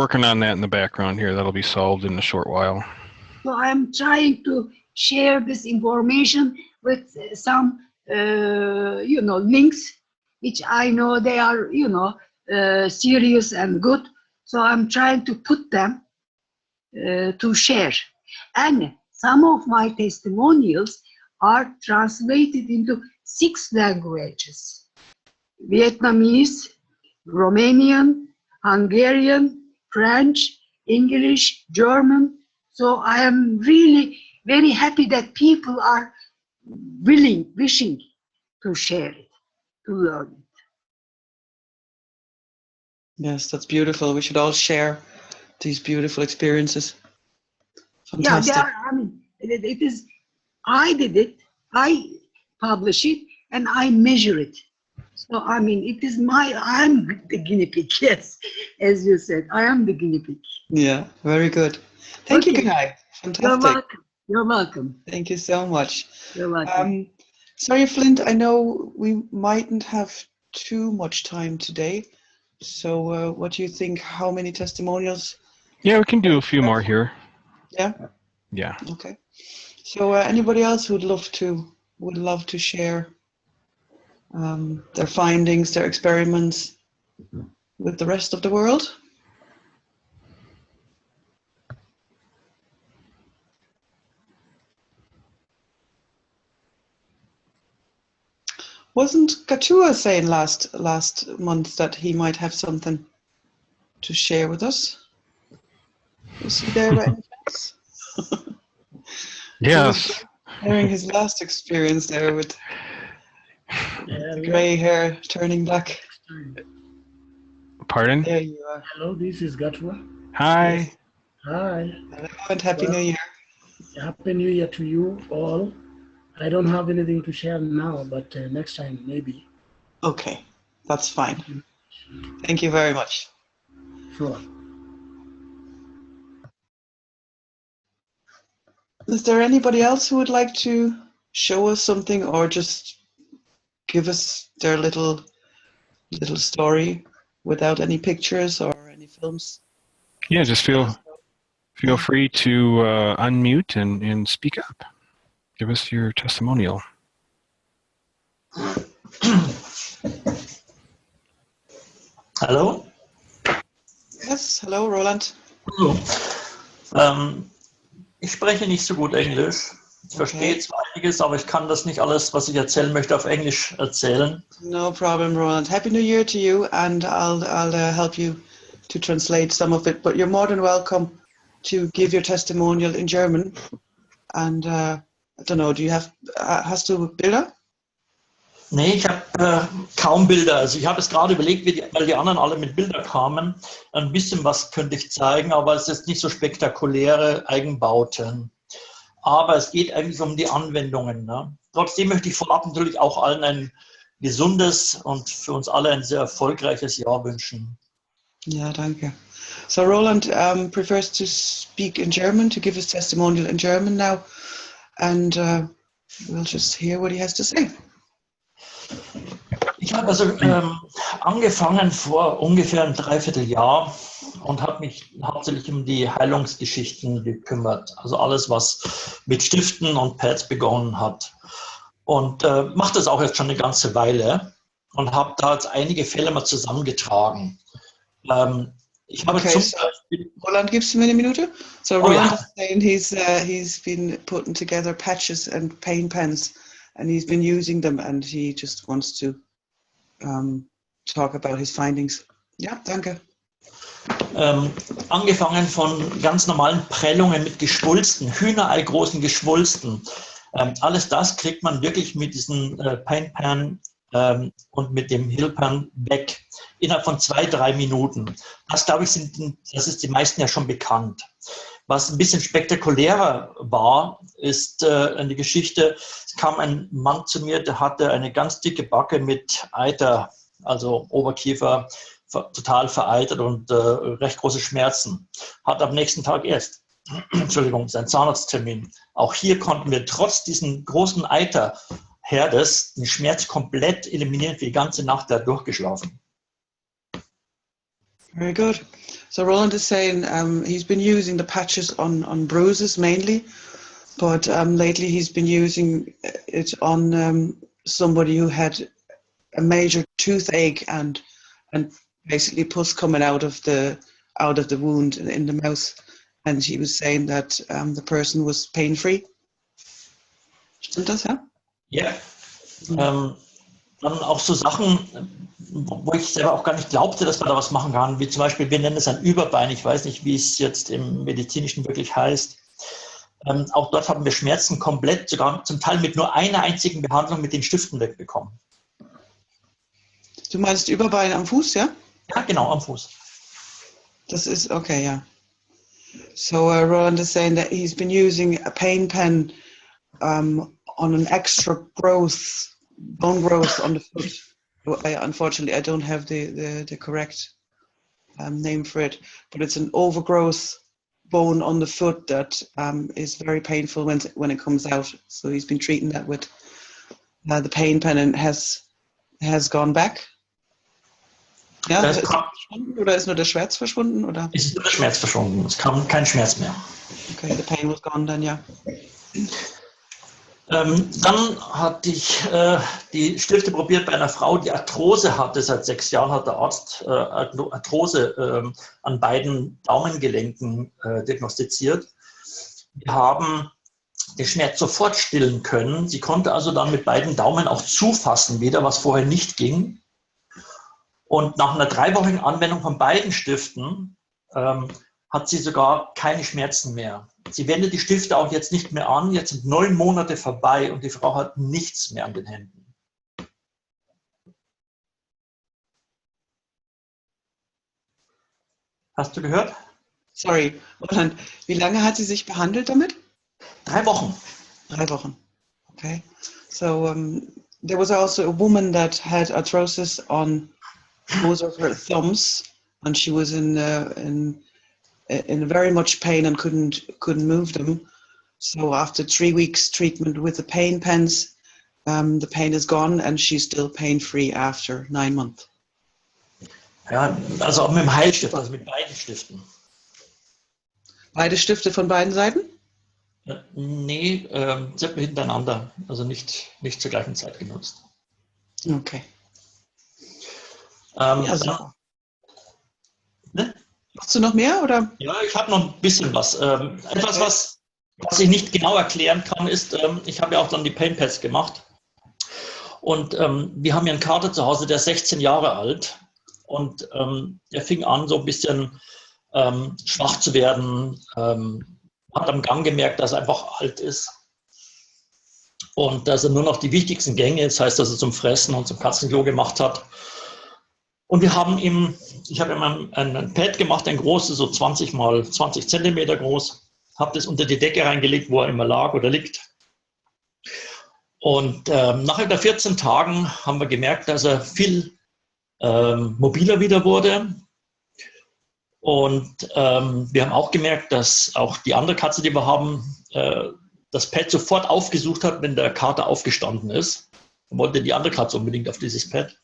working on that in the background here. That'll be solved in a short while. So I'm trying to share this information with some, links, which I know they are, serious and good. So I'm trying to put them to share. And some of my testimonials are translated into 6 languages: Vietnamese, Romanian, Hungarian, French, English, German. So I am really very happy that people are wishing to share it, to learn it. Yes, that's beautiful. We should all share these beautiful experiences. Yeah, Fantastic. it is, I did it, I publish it, and I measure it. So, it is I'm the guinea pig, yes, as you said, I am the guinea pig. Yeah, very good. Thank you, Okay. Gunay. You're Fantastic. welcome. You're welcome. Thank you so much. You're welcome. Sorry, Flint, I know we mightn't have too much time today. So what do you think? How many testimonials? Yeah, we can do a few more here. Yeah? Yeah. Okay. So anybody else would love to share their findings, their experiments with the rest of the world. Wasn't Katua saying last month that he might have something to share with us? Was he there by any chance? Yes. He was sharing his last experience there with the grey hair turning black. Pardon? There you are. Hello, this is Gatwa. Hi. Yes. Hi. Hello and Happy New Year. Happy New Year to you all. I don't have anything to share now, but next time maybe. Okay, that's fine. Thank you very much. Sure. Is there anybody else who would like to show us something or just give us their little story without any pictures or any films? Yeah, just feel free to unmute and speak up. Give us your testimonial. Hallo? Yes, hello, Roland. Hallo. Ich spreche nicht so gut Englisch. Ich verstehe zwar einiges, aber ich kann das nicht alles, was ich erzählen möchte, auf Englisch erzählen. No problem, Roland. Happy New Year to you, and I'll help you to translate some of it. But you're more than welcome to give your testimonial in German. And I don't know, hast du Bilder? Nee, ich habe kaum Bilder. Also ich habe es gerade überlegt, weil die anderen alle mit Bildern kamen. Ein bisschen was könnte ich zeigen, aber es ist nicht so spektakuläre Eigenbauten. Aber es geht eigentlich um die Anwendungen. Ne? Trotzdem möchte ich vorab natürlich auch allen ein gesundes und für uns alle ein sehr erfolgreiches Jahr wünschen. Ja, danke. So Roland prefers to speak in German, to give his testimonial in German now. And we'll just hear what he has to say. Ich habe also angefangen vor ungefähr einem Dreivierteljahr und habe mich hauptsächlich um die Heilungsgeschichten gekümmert. Also alles, was mit Stiften und Pads begonnen hat. Und mache das auch jetzt schon eine ganze Weile und habe da jetzt einige Fälle mal zusammengetragen. Ich habe Okay, zum so Beispiel, Roland, gibst du mir eine Minute? So Roland ja. is saying he's been putting together patches and pain pens, and he's been using them, and he just wants to talk about his findings. Ja, danke. Angefangen von ganz normalen Prellungen mit Geschwulsten, hühnereigroßen Geschwulsten. Alles das kriegt man wirklich mit diesen Pain Pan und mit dem Hilpan weg. Innerhalb von 2-3 Minuten. Das, glaube ich, das ist den meisten ja schon bekannt. Was ein bisschen spektakulärer war, ist eine Geschichte, es kam ein Mann zu mir, der hatte eine ganz dicke Backe mit Eiter, also Oberkiefer, total vereitert und recht große Schmerzen. Hat am nächsten Tag erst, seinen Zahnarzttermin. Auch hier konnten wir trotz diesen großen Eiterherdes den Schmerz komplett eliminieren, für die ganze Nacht da durchgeschlafen. Very good. So Roland is saying he's been using the patches on bruises mainly, but lately he's been using it on somebody who had a major toothache and basically pus coming out of the wound in the mouth, and he was saying that the person was pain-free. Stimmt das, ja? Ja. Dann auch so Sachen, wo ich selber auch gar nicht glaubte, dass man da was machen kann, wie zum Beispiel, wir nennen es ein Überbein, ich weiß nicht, wie es jetzt im Medizinischen wirklich heißt. Auch dort haben wir Schmerzen komplett, sogar zum Teil mit nur einer einzigen Behandlung mit den Stiften wegbekommen. Du meinst Überbein am Fuß, ja? Ja, genau, am Fuß. Das ist, okay, ja. So Roland is saying that he's been using a pain pen on an extra bone growth on the foot. Unfortunately, I don't have the correct name for it, but it's an overgrowth bone on the foot that is very painful when it comes out. So he's been treating that with the pain pen and has gone back. Ja, ist es verschwunden oder ist nur der Schmerz verschwunden? Oder? Es ist nur der Schmerz verschwunden, es kam kein Schmerz mehr. Okay, the pain was gone then, ja. Dann hatte ich die Stifte probiert bei einer Frau, die Arthrose hatte. Seit 6 Jahren hat der Arzt Arthrose an beiden Daumengelenken diagnostiziert. Wir haben den Schmerz sofort stillen können. Sie konnte also dann mit beiden Daumen auch zufassen wieder, was vorher nicht ging. Und nach einer 3-wöchigen Anwendung von beiden Stiften hat sie sogar keine Schmerzen mehr. Sie wendet die Stifte auch jetzt nicht mehr an. Jetzt sind 9 Monate vorbei und die Frau hat nichts mehr an den Händen. Hast du gehört? Sorry, Roland, wie lange hat sie sich behandelt damit? 3 Wochen. 3 Wochen. Okay. So there was also a woman that had arthrosis on both of her thumbs, and she was in very much pain and couldn't move them. So after 3 weeks treatment with the pain pens, the pain is gone and she's still pain-free after 9 months. Ja, also auch mit dem Heilstift, also mit beiden Stiften. Beide Stifte von beiden Seiten? Nee, sie hat hintereinander, also nicht zur gleichen Zeit genutzt. Okay. Ja, so. Ne? Hast du noch mehr, oder? Ja, ich habe noch ein bisschen was. Etwas, was ich nicht genau erklären kann, ist, ich habe ja auch dann die Pain Pads gemacht. Und wir haben ja einen Kater zu Hause, der ist 16 Jahre alt. Und der fing an, so ein bisschen schwach zu werden. Hat am Gang gemerkt, dass er einfach alt ist. Und dass er nur noch die wichtigsten Gänge, das heißt, dass er zum Fressen und zum Katzenklo gemacht hat. Und wir haben ich habe ihm ein Pad gemacht, ein großes, so 20 mal 20 Zentimeter groß, habe das unter die Decke reingelegt, wo er immer lag oder liegt. Und nach etwa 14 Tagen haben wir gemerkt, dass er viel mobiler wieder wurde. Und wir haben auch gemerkt, dass auch die andere Katze, die wir haben, das Pad sofort aufgesucht hat, wenn der Kater aufgestanden ist. Dann wollte die andere Katze unbedingt auf dieses Pad.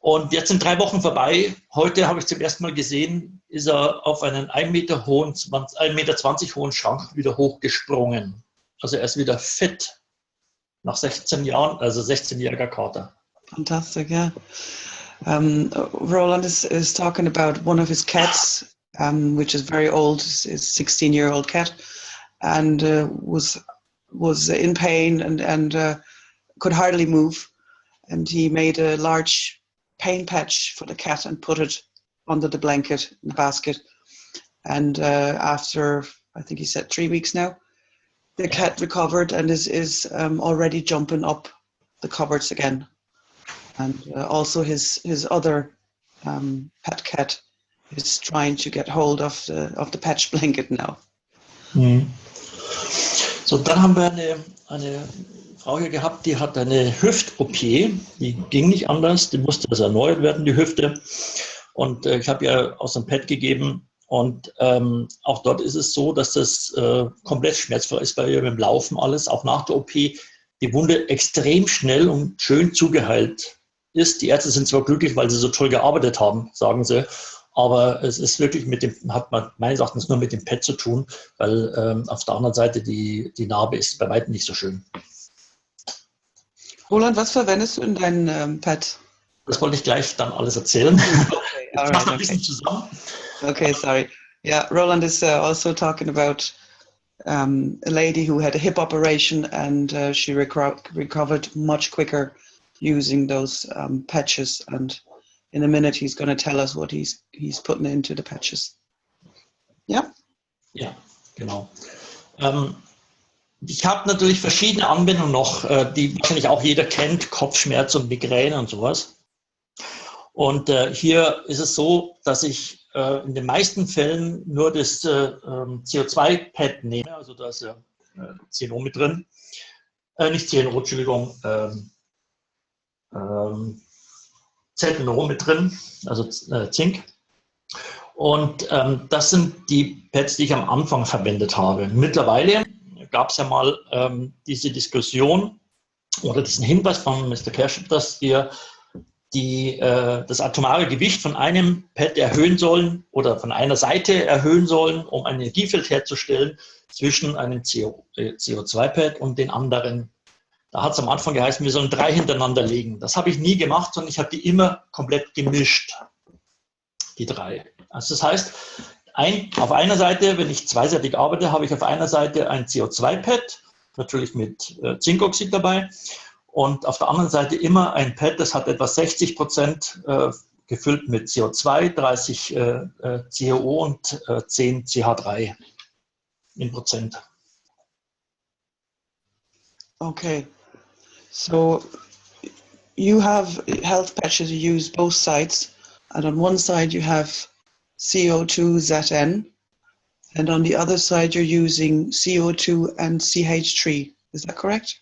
Und jetzt sind 3 Wochen vorbei. Heute habe ich zum ersten Mal gesehen, ist er auf einen 1,20 Meter hohen Schrank wieder hochgesprungen. Also er ist wieder fit nach 16 Jahren, also 16-jähriger Kater. Fantastic, yeah. Roland is talking about one of his cats, which is very old, his 16-year-old cat, and was in pain and could hardly move. And he made a large pain patch for the cat and put it under the blanket in the basket. And after, I think he said 3 weeks now, the cat recovered and is already jumping up the cupboards again. And also his other pet cat is trying to get hold of the patch blanket now. Mhm. So, dann haben wir eine Frau hier gehabt, die hat eine Hüft-OP, die ging nicht anders, die musste also erneuert werden, die Hüfte. Und ich habe ihr aus dem Pad gegeben und auch dort ist es so, dass das komplett schmerzfrei ist bei ihr mit dem Laufen alles, auch nach der OP. Die Wunde extrem schnell und schön zugeheilt ist. Die Ärzte sind zwar glücklich, weil sie so toll gearbeitet haben, sagen sie, aber es ist wirklich hat man meines Erachtens nur mit dem Pad zu tun, weil auf der anderen Seite die Narbe ist bei weitem nicht so schön. Roland, was verwendest du in deinen Pad? Das wollte ich gleich dann alles erzählen. Okay, all Ich mache right, ein bisschen zusammen. Okay, sorry. Yeah, Roland is also talking about a lady who had a hip operation and she recovered much quicker using those patches. And in a minute, he's going to tell us what he's putting into the patches. Yeah? Ja, genau. Ich habe natürlich verschiedene Anwendungen noch, die wahrscheinlich auch jeder kennt, Kopfschmerz und Migräne und sowas. Und hier ist es so, dass ich in den meisten Fällen nur das CO2-Pad nehme, also da ist ja ZnO mit drin, nicht ZnO, Entschuldigung, ZnO mit drin, also Zink. Und das sind die Pads, die ich am Anfang verwendet habe. Mittlerweile gab es ja mal diese Diskussion oder diesen Hinweis von Mr. Keshe, dass wir das atomare Gewicht von einem Pad erhöhen sollen oder von einer Seite erhöhen sollen, um ein Energiefeld herzustellen zwischen einem CO2-Pad und den anderen. Da hat es am Anfang geheißen, wir sollen 3 hintereinander legen. Das habe ich nie gemacht, sondern ich habe die immer komplett gemischt, die 3. Also das heißt, auf einer Seite, wenn ich zweiseitig arbeite, habe ich auf einer Seite ein CO2-Pad, natürlich mit Zinkoxid dabei, und auf der anderen Seite immer ein Pad, das hat etwa 60% gefüllt mit CO2, 30 CaO und 10 CH3 in Prozent. Okay. So you have health patches, you use both sides, and on one side you have CO2 ZN, and on the other side you're using CO2 and CH3. Is that correct?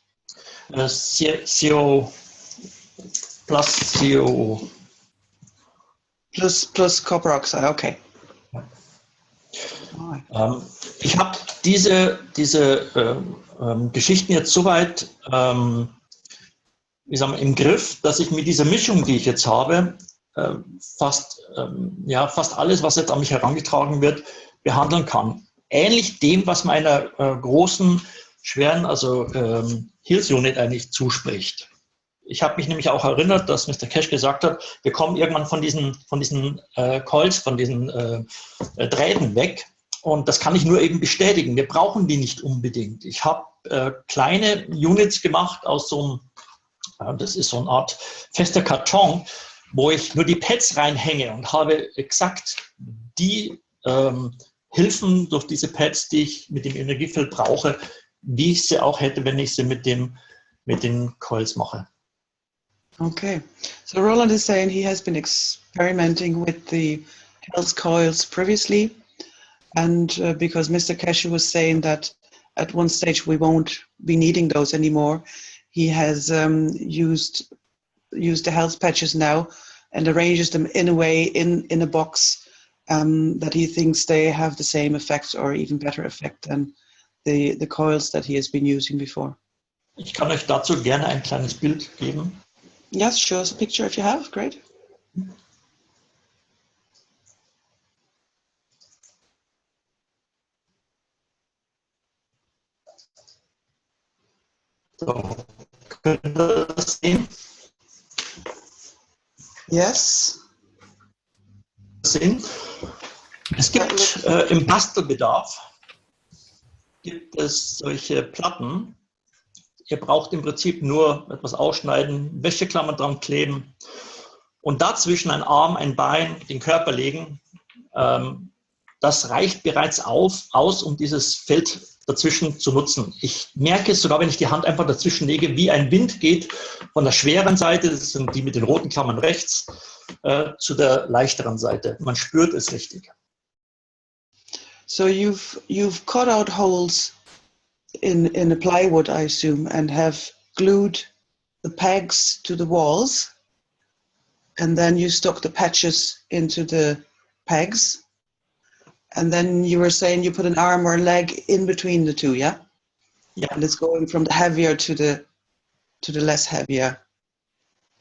CO plus COO. Plus copper oxide, okay. Ich habe diese Geschichten jetzt soweit im Griff, dass ich mit dieser Mischung, die ich jetzt habe, fast alles, was jetzt an mich herangetragen wird, behandeln kann. Ähnlich dem, was meiner großen, schweren, Heals Unit eigentlich zuspricht. Ich habe mich nämlich auch erinnert, dass Mr. Keshe gesagt hat, wir kommen irgendwann von diesen Coils, von diesen Drähten weg. Und das kann ich nur eben bestätigen. Wir brauchen die nicht unbedingt. Ich habe kleine Units gemacht aus das ist so eine Art fester Karton, wo ich nur die Pads reinhänge und habe exakt die Hilfen durch diese Pads, die ich mit dem Energiefeld brauche, wie ich sie auch hätte, wenn ich sie mit den Coils mache. Okay, so Roland is saying he has been experimenting with the health coils previously, and because Mr. Keshe was saying that at one stage we won't be needing those anymore, he has used the health patches now and arranges them in a way in a box that he thinks they have the same effect or even better effect than the coils that he has been using before. Ich kann euch dazu gerne ein kleines Bild geben. Yes, show us a picture if you have. Great. So, könnt ihr das sehen? Yes. Es gibt im Bastelbedarf gibt es solche Platten. Ihr braucht im Prinzip nur etwas ausschneiden, Wäscheklammern dran kleben und dazwischen ein Arm, ein Bein, den Körper legen. Das reicht bereits aus, um dieses Feld dazwischen zu nutzen. Ich merke es sogar, wenn ich die Hand einfach dazwischen lege, wie ein Wind geht von der schweren Seite, das sind die mit den roten Klammern rechts, zu der leichteren Seite. Man spürt es richtig. So you've cut out holes in a plywood, I assume, and have glued the pegs to the walls, and then you stuck the patches into the pegs, and then you were saying you put an arm or a leg in between the two, yeah? Yeah. And it's going from the heavier to the less heavier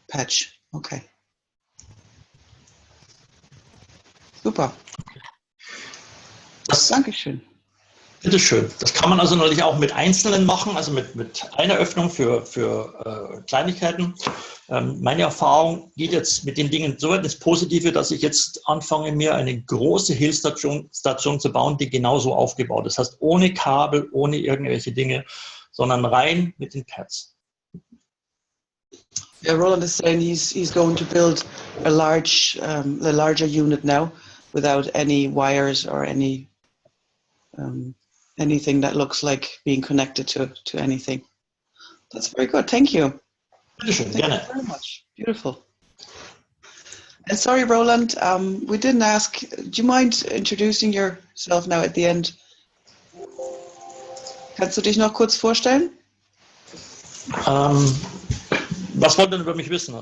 patch. Okay. Super. Dankeschön. Bitteschön. Das kann man also natürlich auch mit Einzelnen machen, also mit einer Öffnung für Kleinigkeiten. Meine Erfahrung geht jetzt mit den Dingen so weit ins Positive, dass ich jetzt anfange, mir eine große Heal-Station zu bauen, die genauso aufgebaut ist. Das heißt, ohne Kabel, ohne irgendwelche Dinge, sondern rein mit den Pads. Yeah, Roland is saying he's going to build a larger unit now without any wires or anything that looks like being connected to anything. That's very good. Thank you. Bitteschön, Thank gerne. you very much. Beautiful. And sorry, Roland, we didn't ask, do you mind introducing yourself now at the end? Kannst du dich noch kurz vorstellen? Was wollt ihr denn über mich wissen?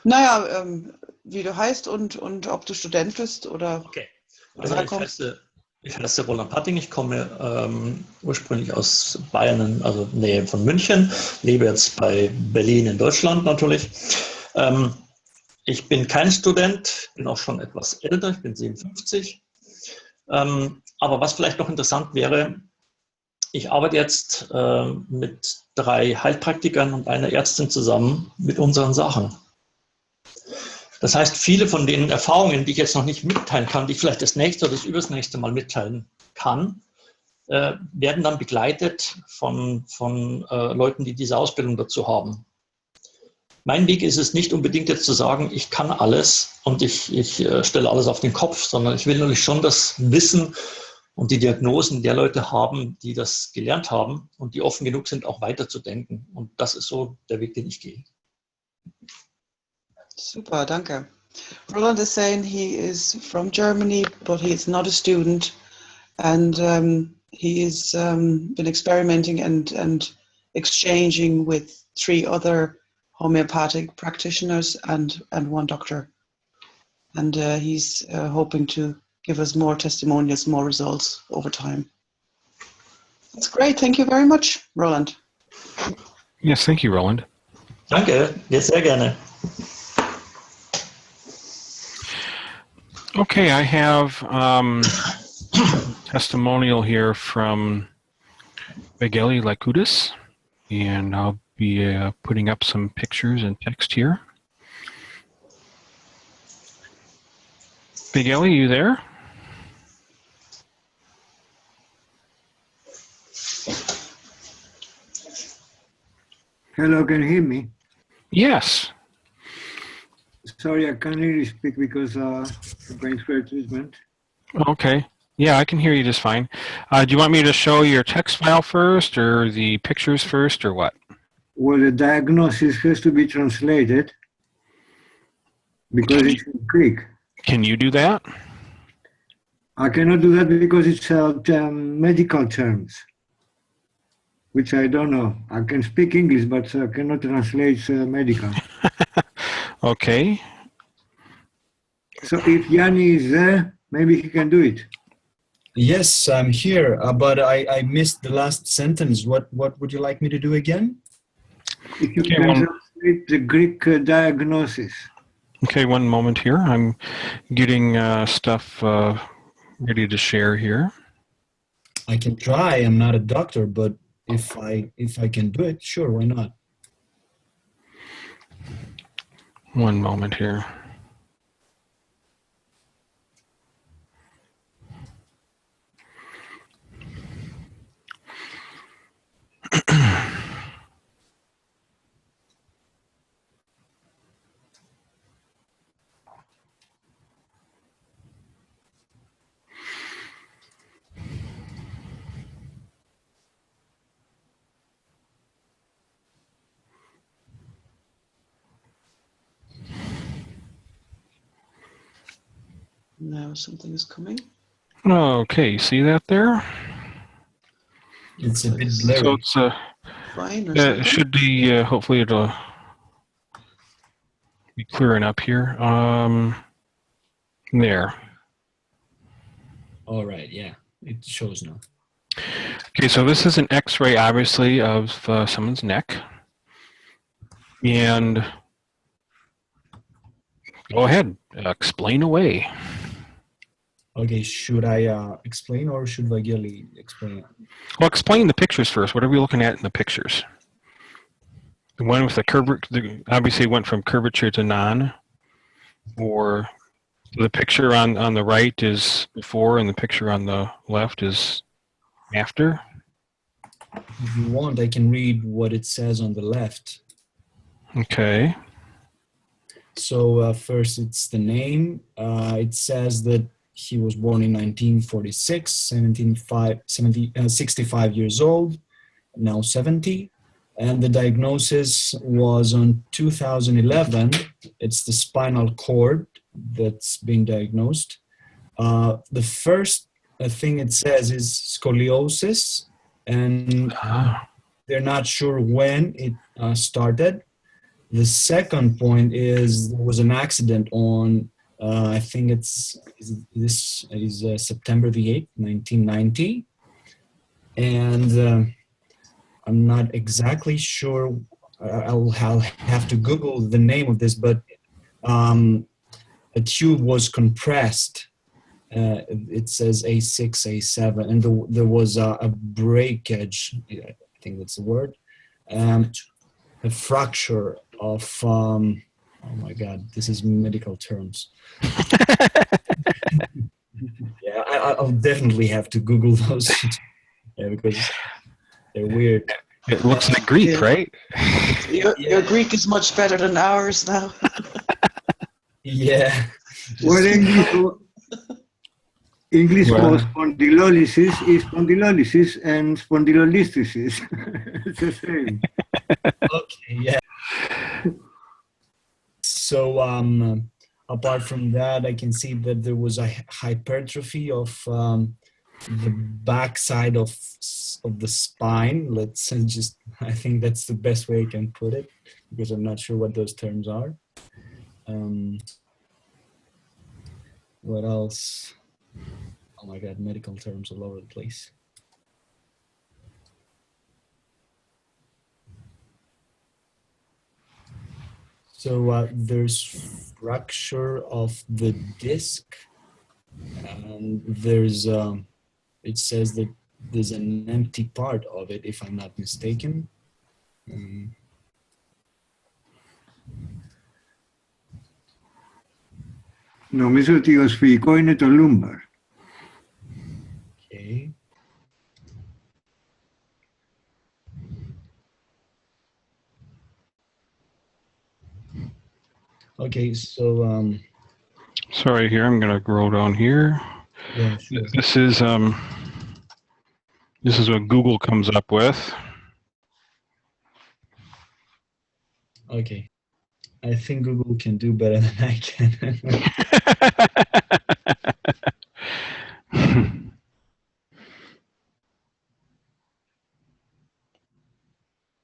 Naja, wie du heißt und ob du Student bist oder... Okay, also ich heiße Roland Patting, ich komme ursprünglich aus Bayern, also Nähe von München, lebe jetzt bei Berlin in Deutschland natürlich. Ich bin kein Student, bin auch schon etwas älter, ich bin 57. Aber was vielleicht noch interessant wäre, ich arbeite jetzt mit 3 Heilpraktikern und einer Ärztin zusammen mit unseren Sachen. Das heißt, viele von den Erfahrungen, die ich jetzt noch nicht mitteilen kann, die ich vielleicht das nächste oder das übernächste Mal mitteilen kann, werden dann begleitet von Leuten, die diese Ausbildung dazu haben. Mein Weg ist es nicht unbedingt jetzt zu sagen, ich kann alles und ich stelle alles auf den Kopf, sondern ich will natürlich schon das Wissen und die Diagnosen der Leute haben, die das gelernt haben und die offen genug sind, auch weiterzudenken. Und das ist so der Weg, den ich gehe. Super, danke. Roland is saying he is from Germany, but he is not a student, and he has been experimenting and exchanging with 3 other homeopathic practitioners and 1 doctor. And he's hoping to give us more testimonials, more results over time. That's great. Thank you very much, Roland. Yes, thank you, Roland. Danke, ja, sehr gerne. Okay, I have testimonial here from Begeli Lakudis, and I'll be putting up some pictures and text here. Begeli, you there? Hello, can you hear me? Yes. Sorry, I can't really speak because I'm going through a treatment. Okay. Yeah, I can hear you just fine. Do you want me to show your text file first, or the pictures first, or what? Well, the diagnosis has to be translated because it's in Greek. Can you do that? I cannot do that because it's medical terms, which I don't know. I can speak English, but I cannot translate medical. Okay. So if Yanni is there, maybe he can do it. Yes, I'm here, but I missed the last sentence. What would you like me to do again? If you can translate the Greek diagnosis. Okay, one moment here. I'm getting stuff ready to share here. I can try. I'm not a doctor, but if I can do it, sure, why not? One moment here. Now something is coming. Okay, see that there? It's a bit blurry. So it's Fine or it something? should be hopefully it'll be clearing up here. There. All right, yeah, it shows now. Okay, so this is an X-ray, obviously, of someone's neck, and go ahead, explain away. Okay, should I explain or should Vageli explain? Well, explain the pictures first. What are we looking at in the pictures? The one with the curvature, obviously went from curvature to non, or the picture on the right is before and the picture on the left is after? If you want, I can read what it says on the left. Okay. So first it's the name. It says that he was born in 1946, 65 years old, now 70. And the diagnosis was on 2011. It's the spinal cord that's being diagnosed. The first thing it says is scoliosis, and they're not sure when it started. The second point is there was an accident on, I think this is September the 8th, 1990. And I'm not exactly sure, I'll have to Google the name of this, but a tube was compressed. It says A6, A7, and there was a breakage, I think that's the word, a fracture of, oh my God, this is medical terms. Yeah, I'll definitely have to Google those because they're weird. It looks like Greek, right? Your Greek is much better than ours now. Yeah. Well, English for spondylolysis is spondylolysis and spondylolisthesis. It's the same. Okay, yeah. So apart from that, I can see that there was a hypertrophy of the back side of the spine. Let's just, I think that's the best way I can put it, because I'm not sure what those terms are. What else? Oh my God, medical terms all over the place. So there's fracture of the disc, and there's, it says that there's an empty part of it, if I'm not mistaken. Νομίζω ότι ο σφυγικό είναι το lumbar. Okay. Okay, so Sorry, here I'm gonna go down here. yeah, sure. This is what Google comes up with. Okay, I think Google can do better than I can.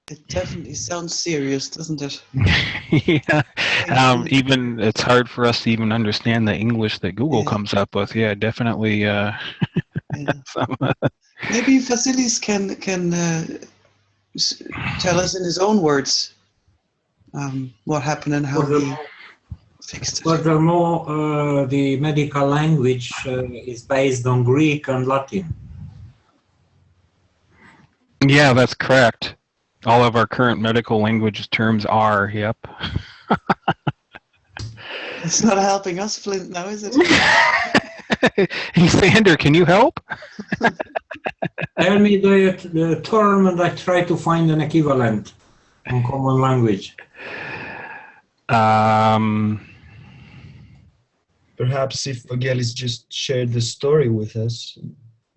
It definitely sounds serious, doesn't it? Yeah. Even it's hard for us to even understand the English that Google comes up with. Yeah, definitely. Maybe Vasilis can tell us in his own words what happened and how he fixed it. Furthermore, the medical language is based on Greek and Latin. Yeah, that's correct. All of our current medical language terms are, yep. It's not helping us, Flint, now, is it? Hey, Sander, can you help? Tell me the term and I try to find an equivalent in common language. Perhaps if Vagelis just shared the story with us.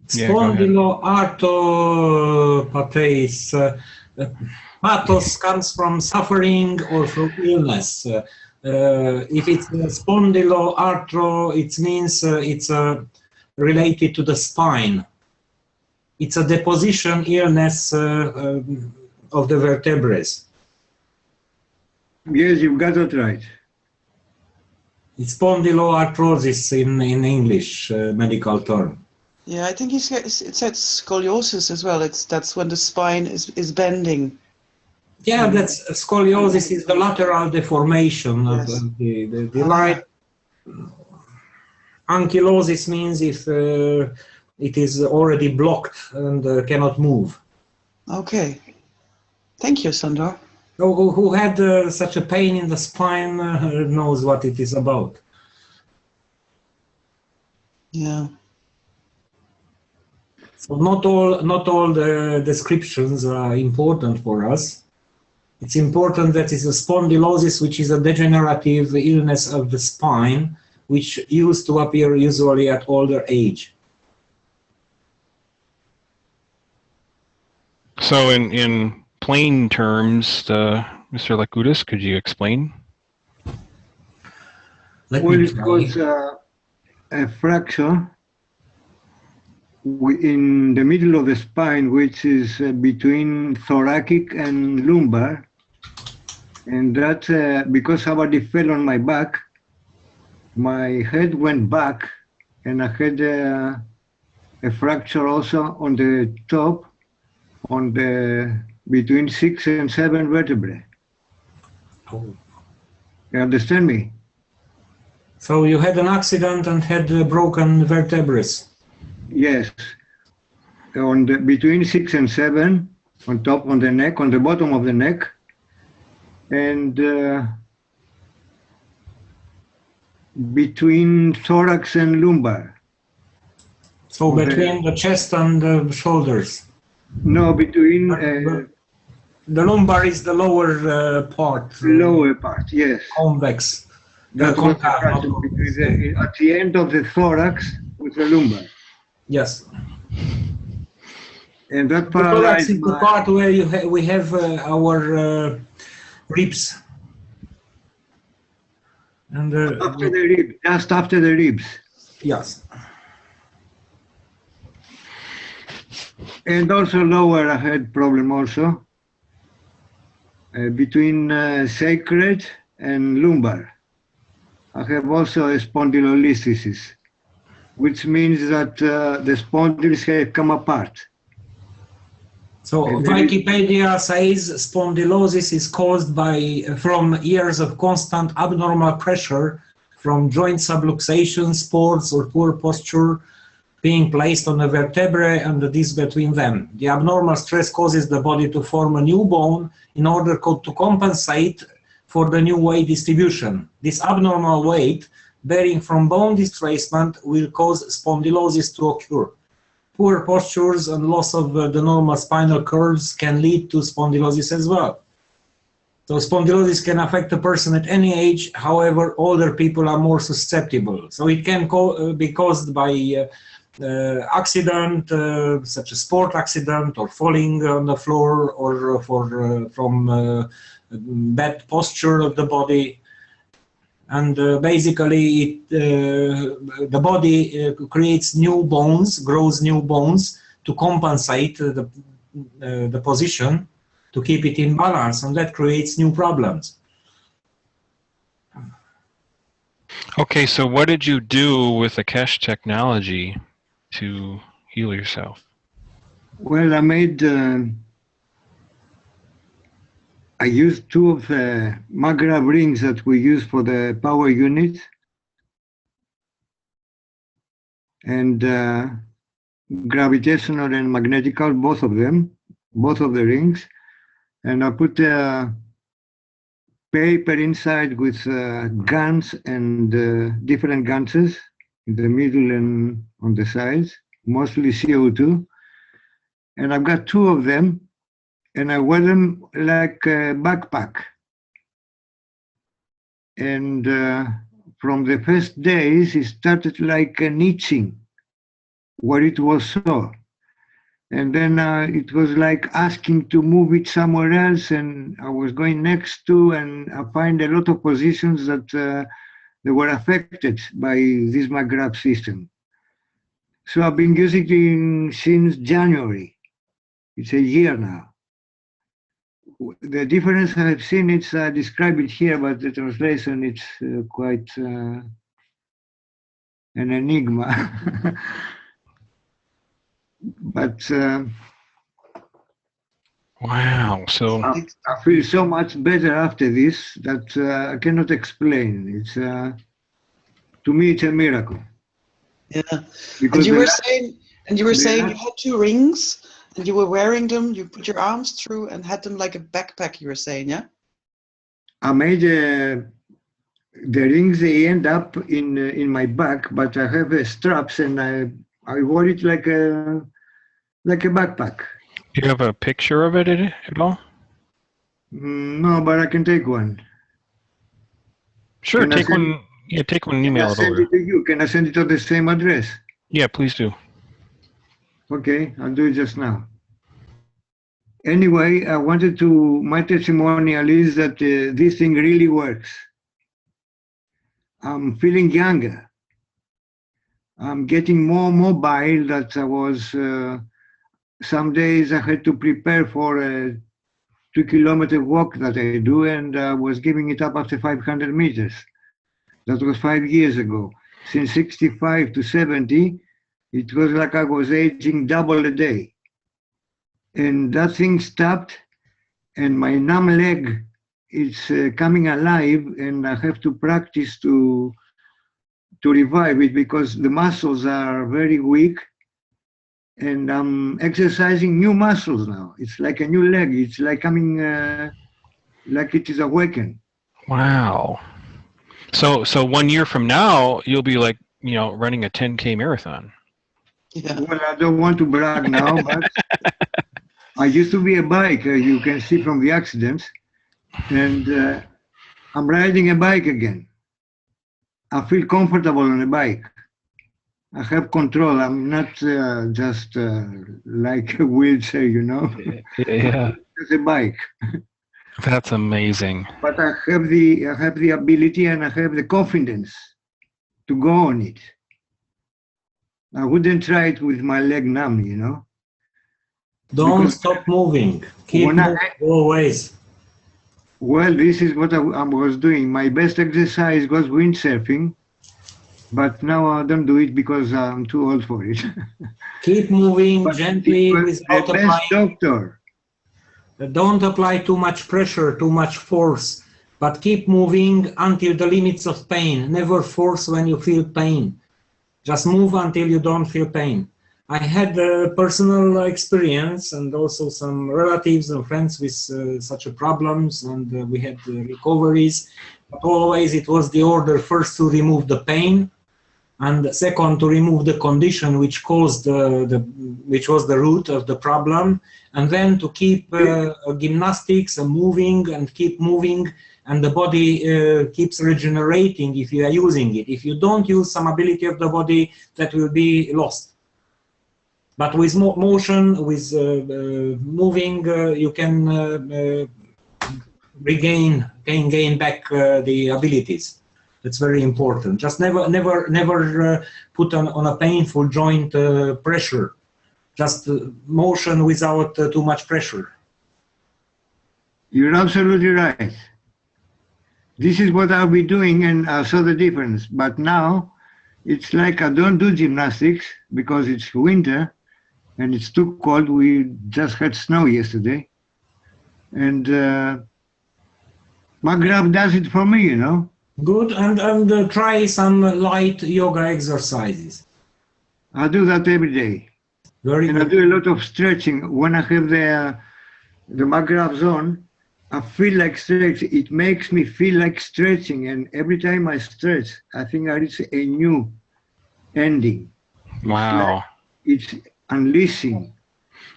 Spondyloarthropathies. Pathos comes from suffering or from illness. If it's spondyloarthro, it means it's related to the spine. It's a deposition illness of the vertebrae. Yes, you've got it right. It's spondyloarthrosis in English medical term. Yeah, I think it said scoliosis as well. That's when the spine is bending. Yeah, that's scoliosis is the lateral deformation of the line. Ankylosis means if it is already blocked and cannot move. Okay. Thank you, Sandor. Who had such a pain in the spine knows what it is about. Yeah. So not all the descriptions are important for us. It's important that it's a spondylosis, which is a degenerative illness of the spine, which used to appear usually at older age. So in plain terms, Mr. Lakudis, could you explain? Well, it's called a fracture in the middle of the spine, which is between thoracic and lumbar. And that's because somebody fell on my back, my head went back, and I had a fracture also on the top, on the between 6 and 7 vertebrae. Oh. You understand me? So you had an accident and had broken vertebrae. Yes, between 6 and 7, on top, on the neck, on the bottom of the neck, and between thorax and lumbar. So between the chest and the shoulders? No, between... the lumbar is the lower part. Lower part, yes. Convex. That was at the end of the thorax with the lumbar. Yes. And that The paralyzed thorax is the part where we have our ribs. And after the ribs, just after the ribs. Yes. And also lower, I had problem also between sacred and lumbar. I have also a spondylolisthesis, which means that the spondyls have come apart. So Wikipedia says spondylosis is caused from years of constant abnormal pressure from joint subluxation, sports, or poor posture being placed on the vertebrae and the disc between them. The abnormal stress causes the body to form a new bone in order to compensate for the new weight distribution. This abnormal weight bearing from bone displacement will cause spondylosis to occur. Poor postures and loss of the normal spinal curves can lead to spondylosis as well. So spondylosis can affect a person at any age, however, older people are more susceptible. So it can be caused by accident, such as sport accident, or falling on the floor, or from bad posture of the body. And basically, the body creates new bones, grows new bones to compensate the position, to keep it in balance, and that creates new problems. Okay, so what did you do with the Keshe technology to heal yourself? Well, I used 2 of the Magrav rings that we use for the power unit, and gravitational and magnetical, both of them, both of the rings, and I put paper inside with GaNs and different ganses in the middle and on the sides, mostly CO2, and I've got 2 of them. And I wear them like a backpack. And from the first days, it started like an itching where it was sore. And then it was like asking to move it somewhere else, and I was going next to, and I find a lot of positions that they were affected by this Magrav system. So I've been using it since January. It's a year now. The difference I have seen, it's described it here, but the translation, it's quite an enigma. But wow, so I feel so much better after this that I cannot explain. It's to me, it's a miracle. Yeah, Because and you were saying you had 2 rings. And you were wearing them, you put your arms through and had them like a backpack, you were saying, yeah? I made the rings, they end up in my back, but I have straps, and I wore it like a backpack. do you have a picture of it at all? No, but I can take one. Sure, take one. Yeah, take one and email it Send over. it to you. Can I send it to the same address? Yeah, please do. Okay, I'll do it just now. Anyway, my testimonial is that this thing really works. I'm feeling younger. I'm getting more mobile. That I was, some days I had to prepare for a 2-kilometer walk that I do, and I was giving it up after 500 meters. That was 5 years ago. Since 65 to 70, it was like I was aging double a day. And that thing stopped, and my numb leg is coming alive, and I have to practice to to revive it because the muscles are very weak, and I'm exercising new muscles now. It's like a new leg. It's like coming, like it is awakened. Wow. So 1 year from now, you'll be like, running a 10K marathon. Yeah. Well, I don't want to brag now, but I used to be a biker, you can see from the accidents, and I'm riding a bike again. I feel comfortable on a bike. I have control. I'm not just like a wheelchair, Yeah. It's a bike. That's amazing. But I have the ability and I have the confidence to go on it. I wouldn't try it with my leg numb, Don't Because stop moving. Keep when I- moving always. Well, this is what I was doing. My best exercise was windsurfing, but now I don't do it because I'm too old for it. Keep moving But gently it was without the best applying. doctor. Don't apply too much pressure, too much force, but keep moving until the limits of pain. Never force when you feel pain. Just move until you don't feel pain. I had a personal experience and also some relatives and friends with such problems, and we had recoveries. But always it was the order first to remove the pain, and second to remove the condition which caused which was the root of the problem, and then to keep gymnastics and moving and keep moving, and the body keeps regenerating if you are using it. If you don't use some ability of the body, that will be lost. But with motion, with moving, you can gain back the abilities. That's very important. Just never put on a painful joint pressure. Just motion without too much pressure. You're absolutely right. This is what I'll be doing, and I saw the difference. But now, it's like I don't do gymnastics because it's winter and it's too cold. We just had snow yesterday. And my grab does it for me, Good, and try some light yoga exercises. I do that every day. Very And good. I do a lot of stretching. When I have the magrabs on, I feel like stretching. It makes me feel like stretching. And every time I stretch, I think I reach a new ending. Wow. It's unleashing.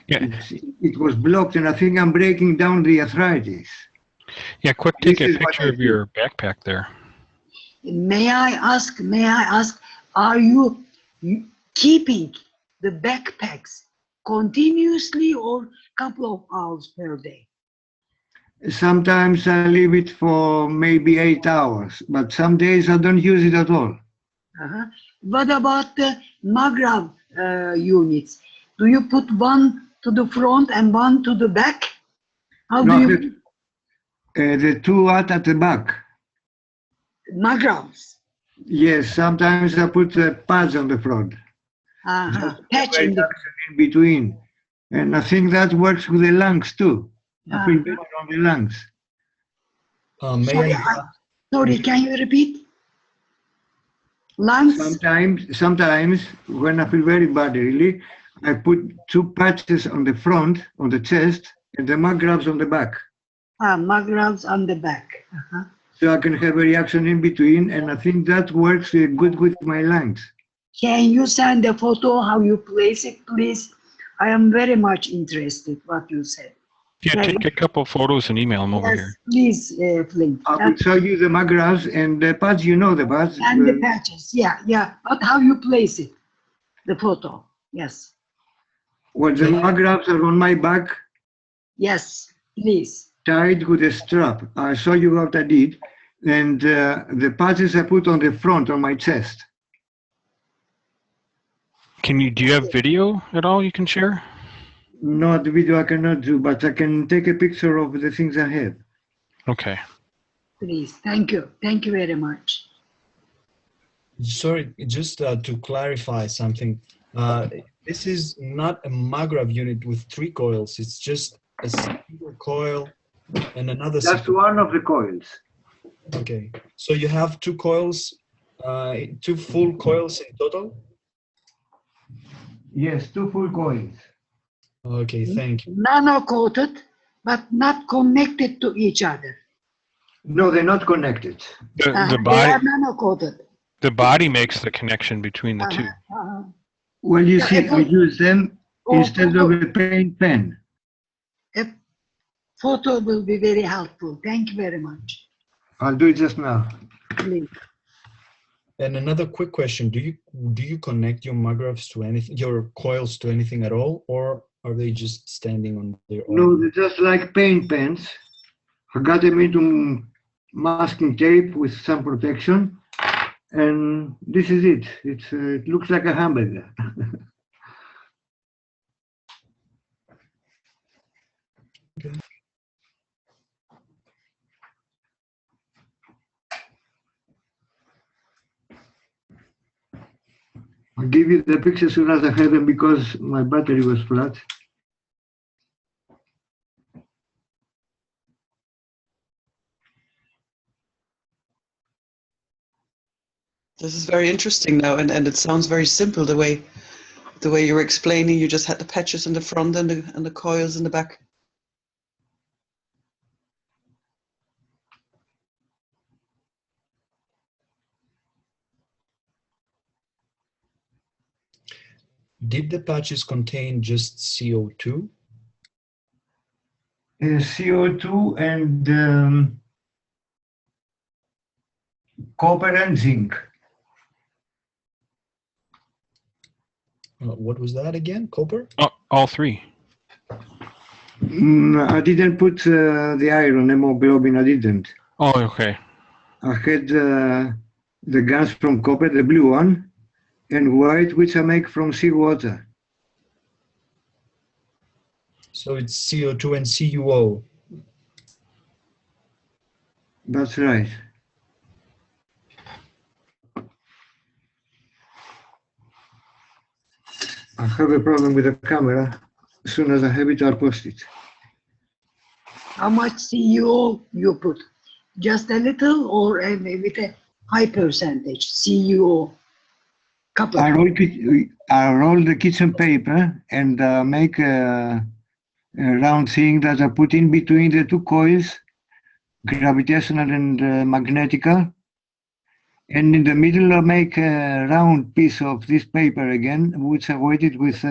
Yeah. It was blocked, and I think I'm breaking down the arthritis. Yeah, quick take This a is what picture I of do. your backpack there. May I ask, are you keeping the backpacks continuously or couple of hours per day? Sometimes I leave it for maybe 8 hours, but some days I don't use it at all. What about the magrab units? Do you put one to the front and one to the back? How No, do you the two at the back. magrabs? Yes, sometimes I put pads on the front. Patch in the In between. And I think that works with the lungs too. I feel better on the lungs. May I? Sorry, can you repeat? Lungs? Sometimes when I feel very bad, really, I put two patches on the front, on the chest, and the magrabs on the back. Magrabs on the back. So I can have a reaction in between, and I think that works good with my lungs. Can you send a photo how you place it, please? I am very much interested what you said. Yeah, take a couple photos and email them over Yes, here. please, Flint. I will show you the magrabs and the pads, the pads. And the patches, yeah. But how you place it, the photo, yes. Well, the magrabs are on my back, Yes, please. tied with a strap. I'll show you what I did. And the patches I put on the front, on my chest. Do you have video at all you can share? No, the video I cannot do, but I can take a picture of the things I have. Okay. Please, thank you. Thank you very much. Sorry, just to clarify something. This is not a magrab unit with 3 coils. It's just a single coil and another. That's one of the coils. Okay, so you have 2 coils 2 full coils in total? Yes, 2 full coils. Okay, thank you. Nano-coated, but not connected to each other. No, they're not connected. The They body are nano-coated. the body makes the connection between the two. Well, you Yeah, see, I use them instead of a paint pen. A photo will be very helpful. Thank you very much. I'll do it just now. Please. And another quick question: Do you connect your magraphs to anything, your coils to anything at all, or are they just standing on their own? No, they're just like paint pens. I got them into masking tape with some protection, and this is it. It looks like a hamburger. Okay. I'll give you the picture as soon as I have them because my battery was flat. This is very interesting now, and it sounds very simple the way you were explaining. You just had the patches in the front and the coils in the back. Did the patches contain just CO2? CO2 and copper and zinc. What was that again? Copper? Oh, all three. I didn't put the iron, hemoglobin, I didn't. Oh, okay. I had the GaNs from copper, the blue one, and white, which I make from seawater. So it's CO2 and CuO. That's right. I have a problem with the camera. As soon as I have it, I'll post it. How much CuO you put? Just a little or with a high percentage CuO? Couple. I roll the kitchen paper and make a round thing that I put in between the two coils, gravitational and magnetical. And in the middle, I make a round piece of this paper again, which I weighted with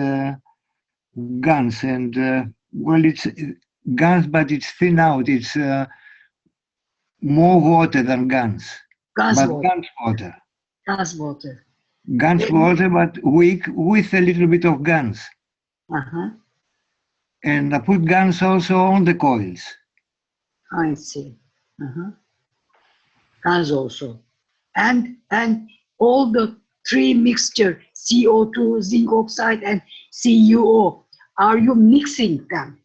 GaNs. And well, it's GaNs, but it's thin out. It's more water than GaNs. Gas But water. GaNs water. Gas water. GaNs water, but weak with a little bit of GaNs. Uh-huh. And I put GaNs also on the coils. I see. Uh-huh. Gas also. And all the three mixture, CO2, zinc oxide, and CuO, are you mixing them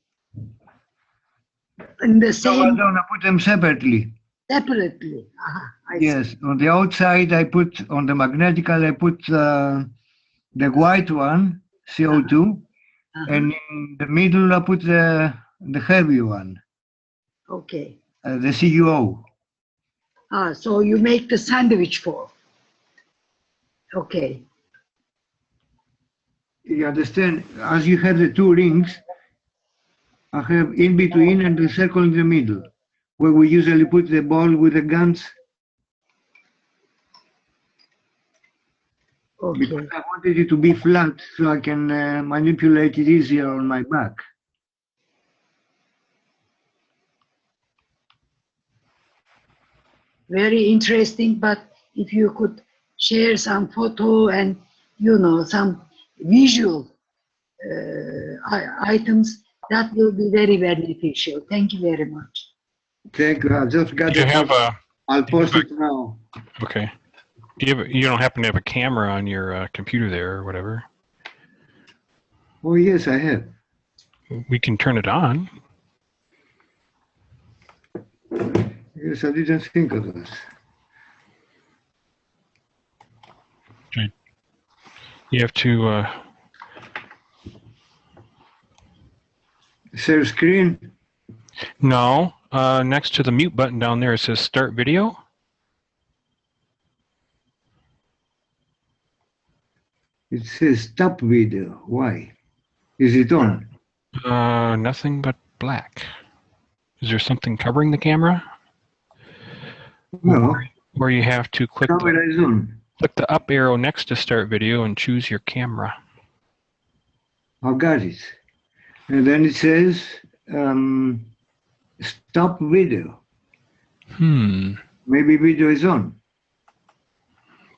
in the No, I same don't. I put them separately. separately? I Yes, see. on the outside, I put, on the magnetical, I put the white one, CO2, and in the middle, I put the heavy one, Okay. the CuO. So you make the sandwich form. Okay. You understand? As you have the two rings, I have in between and the circle in the middle, where we usually put the ball with the GaNs. Okay. Because I wanted it to be flat so I can manipulate it easier on my back. Very interesting, but if you could share some photo and, some visual items, that will be very beneficial. Thank you very much. Thank you. I just got You it. have a I'll post it now. okay. You don't happen to have a camera on your computer there or whatever? Oh, yes, I have. We can turn it on. Yes, I didn't think of this. Okay. You have to share screen? no. Next to the mute button down there, it says Start Video. It says stop video. Why? Is it on? Nothing but black. Is there something covering the camera? No. Or you have to click Camera is on. click the up arrow next to start video and choose your camera. I've got it. And then it says stop video. Maybe video is on.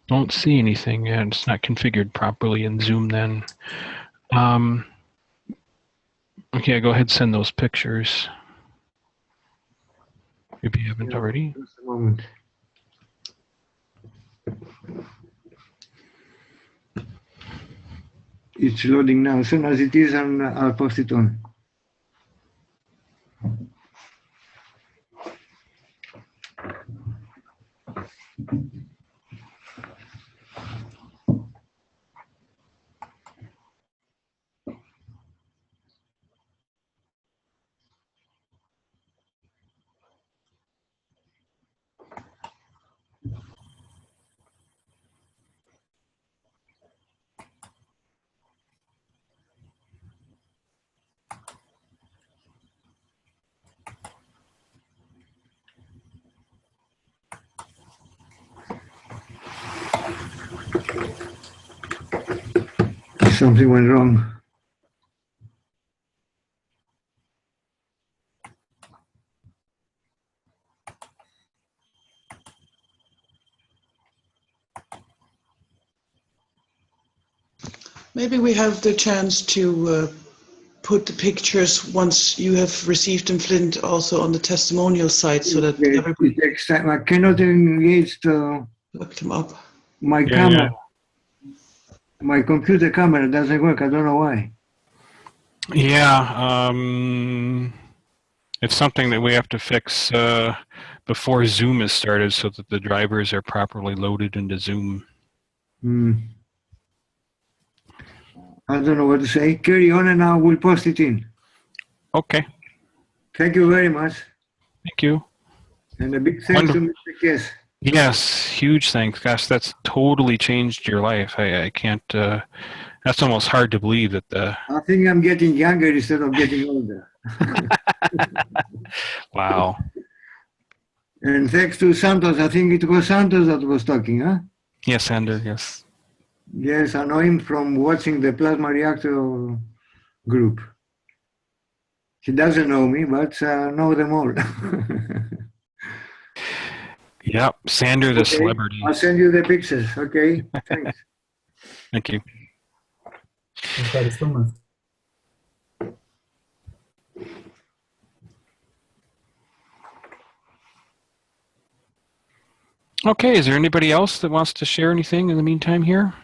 Don't see anything yet. It's not configured properly in Zoom then. Okay, go ahead and send those pictures. If you haven't already. Just a moment. It's loading now. As soon as it is, I'll post it on. Something went wrong. Maybe we have the chance to put the pictures once you have received them, Flint, also on the testimonial site so that everybody It takes time. I cannot engage look them up. my camera. My computer camera doesn't work. I don't know why. Yeah, it's something that we have to fix before Zoom is started so that the drivers are properly loaded into Zoom. I don't know what to say. Carry on and I will post it in. Okay. Thank you very much. Thank you. And a big thanks to Mr. Keshe. Yes, huge thanks. Gosh, that's totally changed your life. I can't, that's almost hard to believe that I think I'm getting younger instead of getting older. Wow. And thanks to Santos, I think it was Santos that was talking, huh? Yes, Sander, yes. Yes, I know him from watching the plasma reactor group. He doesn't know me, but I know them all. Yep, Sander the celebrity. I'll send you the pictures, okay? Thanks. Thank you. Okay, is there anybody else that wants to share anything in the meantime here?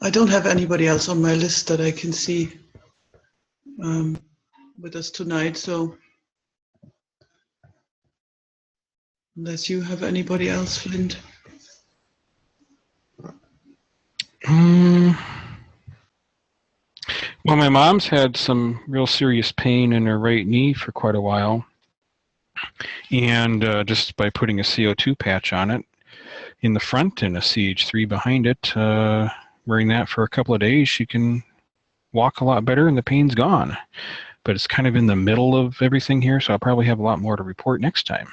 I don't have anybody else on my list that I can see with us tonight, so unless you have anybody else, Flint. Well, my mom's had some real serious pain in her right knee for quite a while. And just by putting a CO2 patch on it in the front and a CH3 behind it, wearing that for a couple of days, she can walk a lot better and the pain's gone. But it's kind of in the middle of everything here, so I'll probably have a lot more to report next time.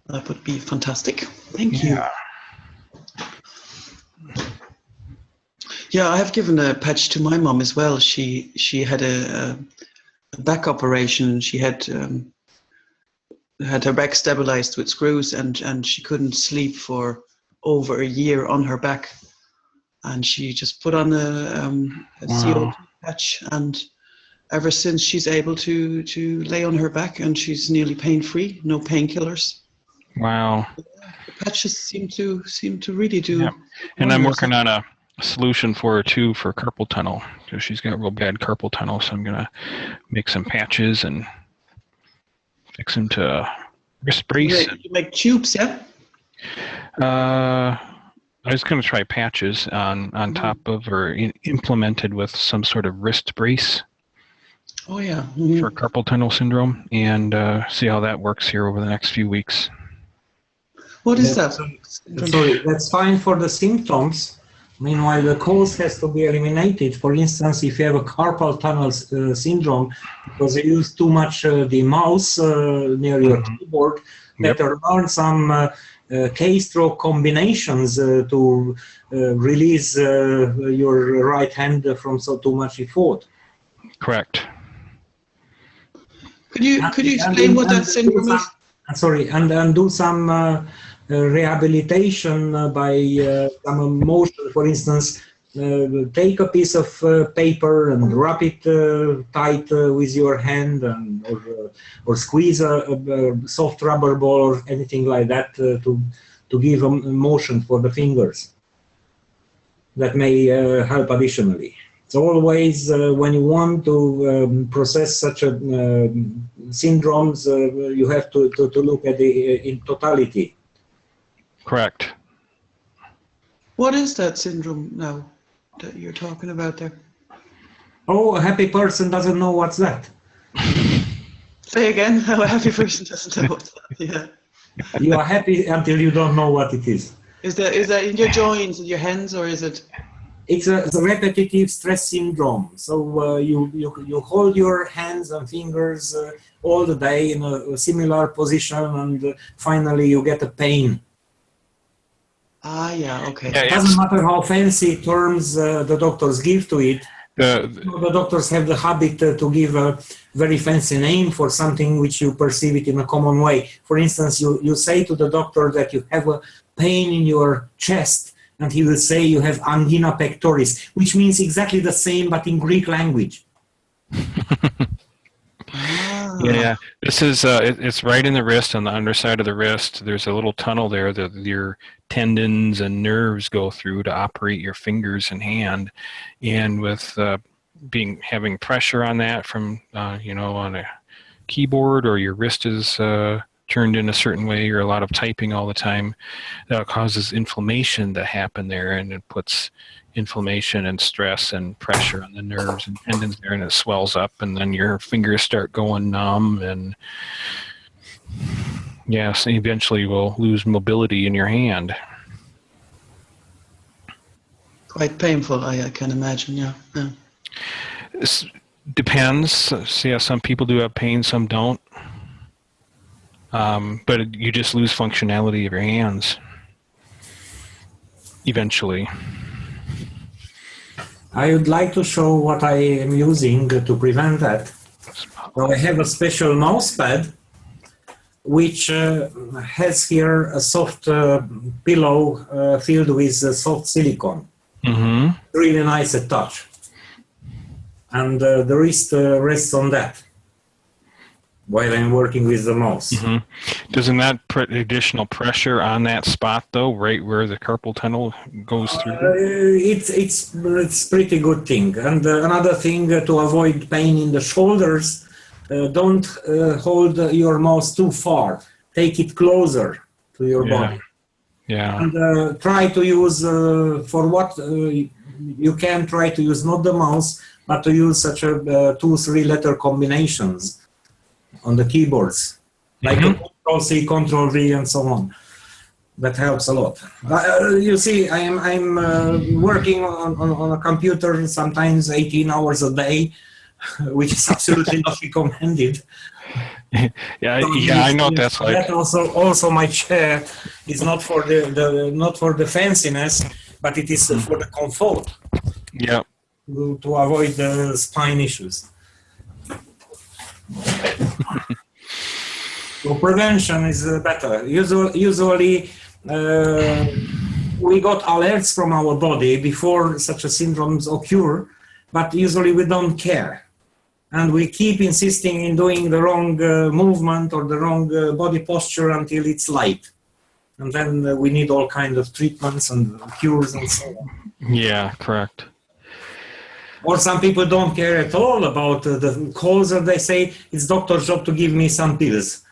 That would be fantastic. Thank you. Yeah, I have given a patch to my mom as well. She had a back operation. She had her back stabilized with screws, and she couldn't sleep for over a year on her back. And she just put on a CO2 patch, and ever since she's able to lay on her back, and she's nearly pain-free, no painkillers. Wow. The patches seem to really do. Yeah. And I'm working on a solution for her too for carpal tunnel, because she's got real bad carpal tunnel. So I'm gonna make some patches and fix them to wrist brace. You make tubes, yeah? I was going to try patches on top of or implemented with some sort of wrist brace. Oh yeah. Mhm. for carpal tunnel syndrome, and see how that works here over the next few weeks. What is that? Sorry, that's fine for the symptoms. Meanwhile, the cause has to be eliminated. For instance, if you have a carpal tunnel syndrome, because you use too much the mouse near your keyboard, better learn some keystroke combinations to release your right hand from too much effort. Correct. Could you explain what that syndrome is? Sorry, and do some rehabilitation by some motion. For instance, take a piece of paper and wrap it tight with your hand, and or squeeze a soft rubber ball or anything like that to give a motion for the fingers. That may help additionally. So always when you want to process such a syndromes, you have to look at the in totality. Correct. What is that syndrome now that you're talking about there? Oh, a happy person doesn't know what's that. Say again. How a happy person doesn't know what's that. Yeah. You are happy until you don't know what it is. Is that in your joints, in your hands, or is it? It's a repetitive stress syndrome. So you hold your hands and fingers all the day in a similar position, and finally you get a pain. Ah, yeah, okay. It doesn't matter how fancy terms the doctors give to it. The doctors have the habit to give a very fancy name for something which you perceive it in a common way. For instance, you say to the doctor that you have a pain in your chest, and he will say you have angina pectoris, which means exactly the same, but in Greek language. Yeah, this is it's right in the wrist, on the underside of the wrist. There's a little tunnel there that your tendons and nerves go through to operate your fingers and hand, and with having pressure on that from on a keyboard, or your wrist is turned in a certain way, or a lot of typing all the time, that causes inflammation to happen there, and it puts inflammation and stress and pressure on the nerves and tendons there, and it swells up, and then your fingers start going numb, and yes, eventually you will lose mobility in your hand. Quite painful, I can imagine, yeah. This depends. So, yeah, some people do have pain, some don't. But you just lose functionality of your hands eventually. I would like to show what I am using to prevent that. So I have a special mouse pad which has here a soft pillow filled with soft silicone. Mm-hmm. Really nice at touch. And the wrist rests on that while I'm working with the mouse. Mm-hmm. Doesn't that put additional pressure on that spot, though, right where the carpal tunnel goes through? It's pretty good thing. And another thing to avoid pain in the shoulders, don't hold your mouse too far. Take it closer to your body. Yeah. And try to use, for what you can try to use, not the mouse, but to use such a 2-3 letter combinations on the keyboards, like Control-C, Control-V, and so on. That helps a lot. You see, I'm working on a computer sometimes 18 hours a day, which is absolutely not recommended. I know that's like. That also my chair is not for not for the fanciness, but it is for the comfort. Yeah. To avoid the spine issues. So prevention is better. Usually we got alerts from our body before such a syndromes occur, but usually we don't care. And we keep insisting in doing the wrong movement or the wrong body posture until it's light. And then we need all kinds of treatments and cures and so on. Yeah, correct. Or some people don't care at all about the cause, and they say it's doctor's job to give me some pills.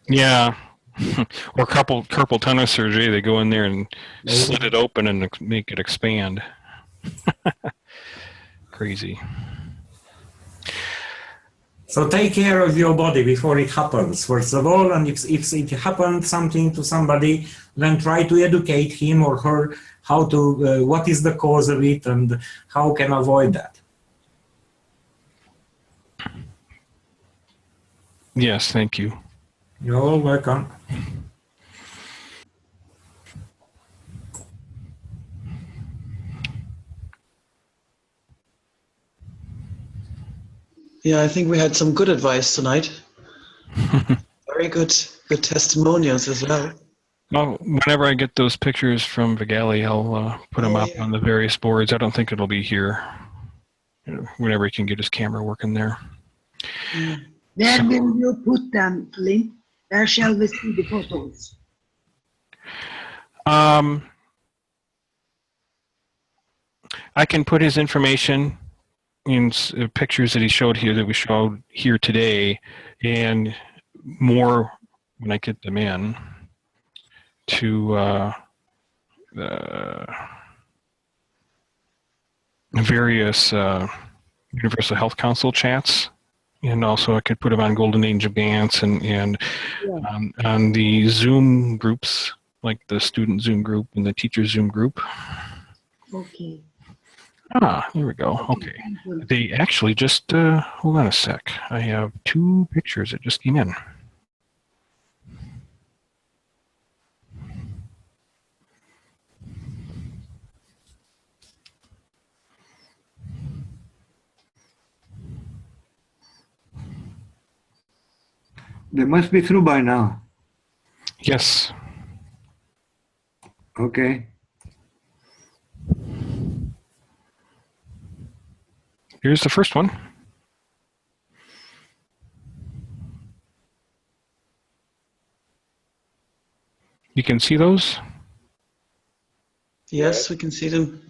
Yeah. Or carpal tunnel surgery, they go in there and slit it open and make it expand. Crazy. So take care of your body before it happens, first of all, and if it happens something to somebody, then try to educate him or her how to, what is the cause of it and how can avoid that. Yes, thank you. You're welcome. Yeah, I think we had some good advice tonight. Very good testimonials as well. Well, whenever I get those pictures from Vigali, I'll put them up on the various boards. I don't think it'll be here. Whenever he can get his camera working there. Where will you put them, Flynn? Where shall we see the photos? I can put his information in pictures that he showed here, that we showed here today, and more when I get them in to various Universal Health Council chats, and also I could put them on Golden Age of GaNs and on the Zoom groups, like the student Zoom group and the teacher Zoom group. Okay. Ah, here we go. Okay. They actually just, hold on a sec. I have 2 pictures that just came in. They must be through by now. Yes. Okay. Here's the first one. You can see those? Yes, we can see them.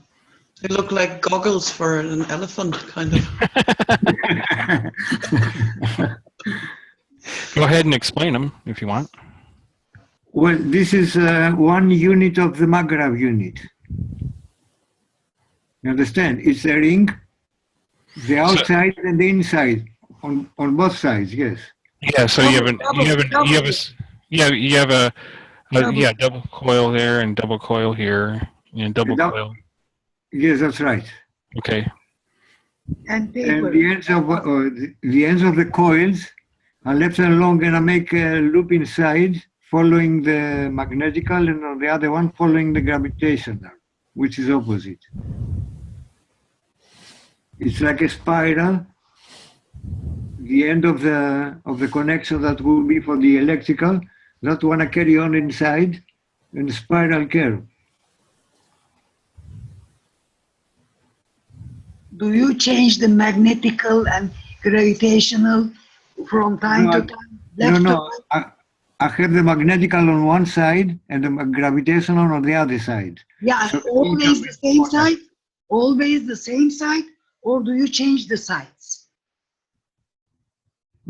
They look like goggles for an elephant, kind of. Go ahead and explain them if you want. Well, this is 1 unit of the Magrav unit. You understand? It's a ring, the outside and the inside, on both sides. Yes. Yeah. So you have a double coil there and double coil here and double coil. Yes, that's right. Okay. And the ends of the coils are left along, and I make a loop inside, following the magnetical, and on the other one following the gravitational, which is opposite. It's like a spiral. The end of the connection that will be for the electrical, that one I carry on inside, and spiral curve. do you change the magnetical and gravitational from time to time? No. I have the magnetical on one side and the gravitational on the other side. Yeah, So always the same side? Always the same side? Or do you change the sides?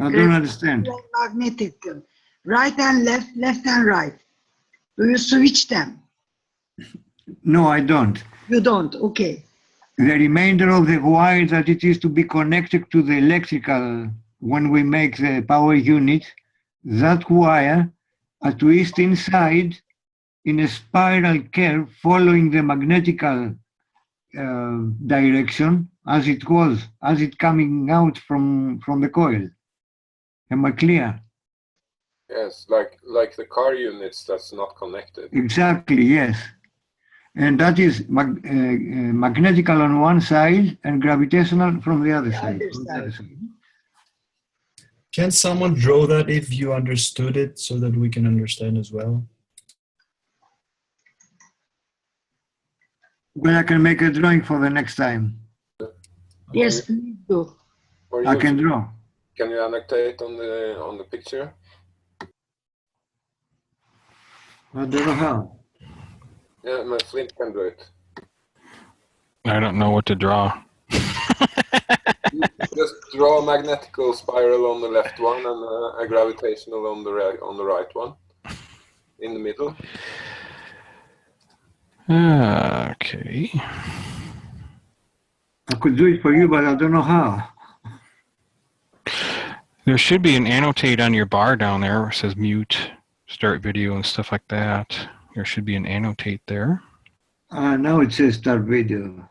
I don't understand. Magnetical. Right and left, left and right. Do you switch them? No, I don't. You don't, okay. The remainder of the wire that it is to be connected to the electrical when we make the power unit, that wire I twist inside in a spiral curve following the magnetical direction as it coming out from the coil. Am I clear? Yes, like the car units that's not connected. Exactly, yes. And that is magnetical on one side and gravitational from the other side. Can someone draw that if you understood it so that we can understand as well? Well, I can make a drawing for the next time. Yes, please do. I can draw. Can you annotate on the picture? I don't know how. Yeah, my Flint can do it. I don't know what to draw. Just draw a magnetical spiral on the left one and a gravitational on the right one, in the middle. Okay. I could do it for you, but I don't know how. There should be an annotate on your bar down there where it says mute, start video, and stuff like that. There should be an annotate there. Now it says start video.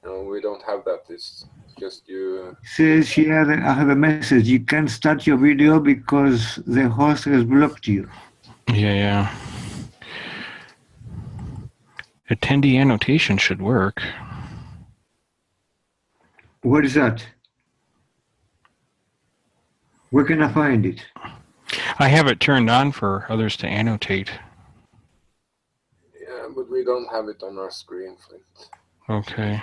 No, we don't have that. It's just you. It says here, I have a message. You can't start your video because the host has blocked you. Yeah. Attendee annotation should work. What is that? Where can I find it? I have it turned on for others to annotate. Yeah, but we don't have it on our screen, Flint. Okay.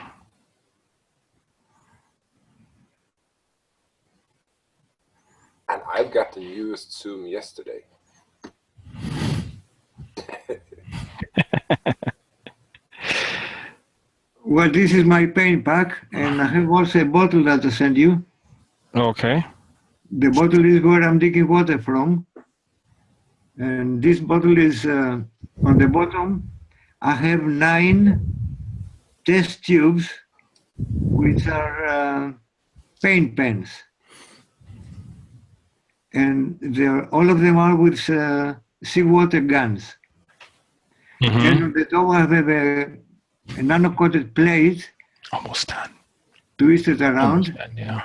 And I've got the newest Zoom yesterday. Well, this is my paint pack, and I have also a bottle that I sent you. Okay. The bottle is where I'm taking water from. And this bottle is on the bottom. I have 9 test tubes, which are paint pens. And all of them are with seawater GaNs. And on the top I have a nano-coated plate. Almost done. Twisted around. Almost done, yeah.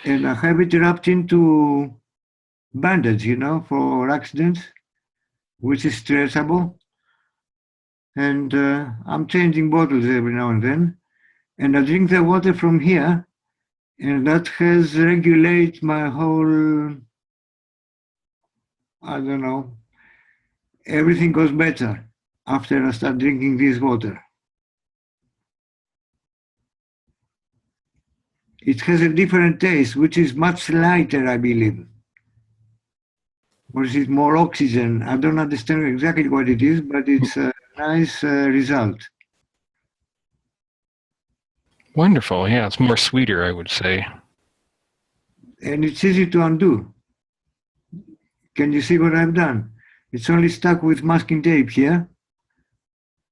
And I have it wrapped into bandage, for accidents, which is stressable. And I'm changing bottles every now and then. And I drink the water from here, and that has regulated my whole, I don't know, everything goes better after I start drinking this water. It has a different taste, which is much lighter, I believe. Or is it more oxygen? I don't understand exactly what it is, but it's a nice result. Wonderful. Yeah, it's more sweeter, I would say. And it's easy to undo. Can you see what I've done? It's only stuck with masking tape here.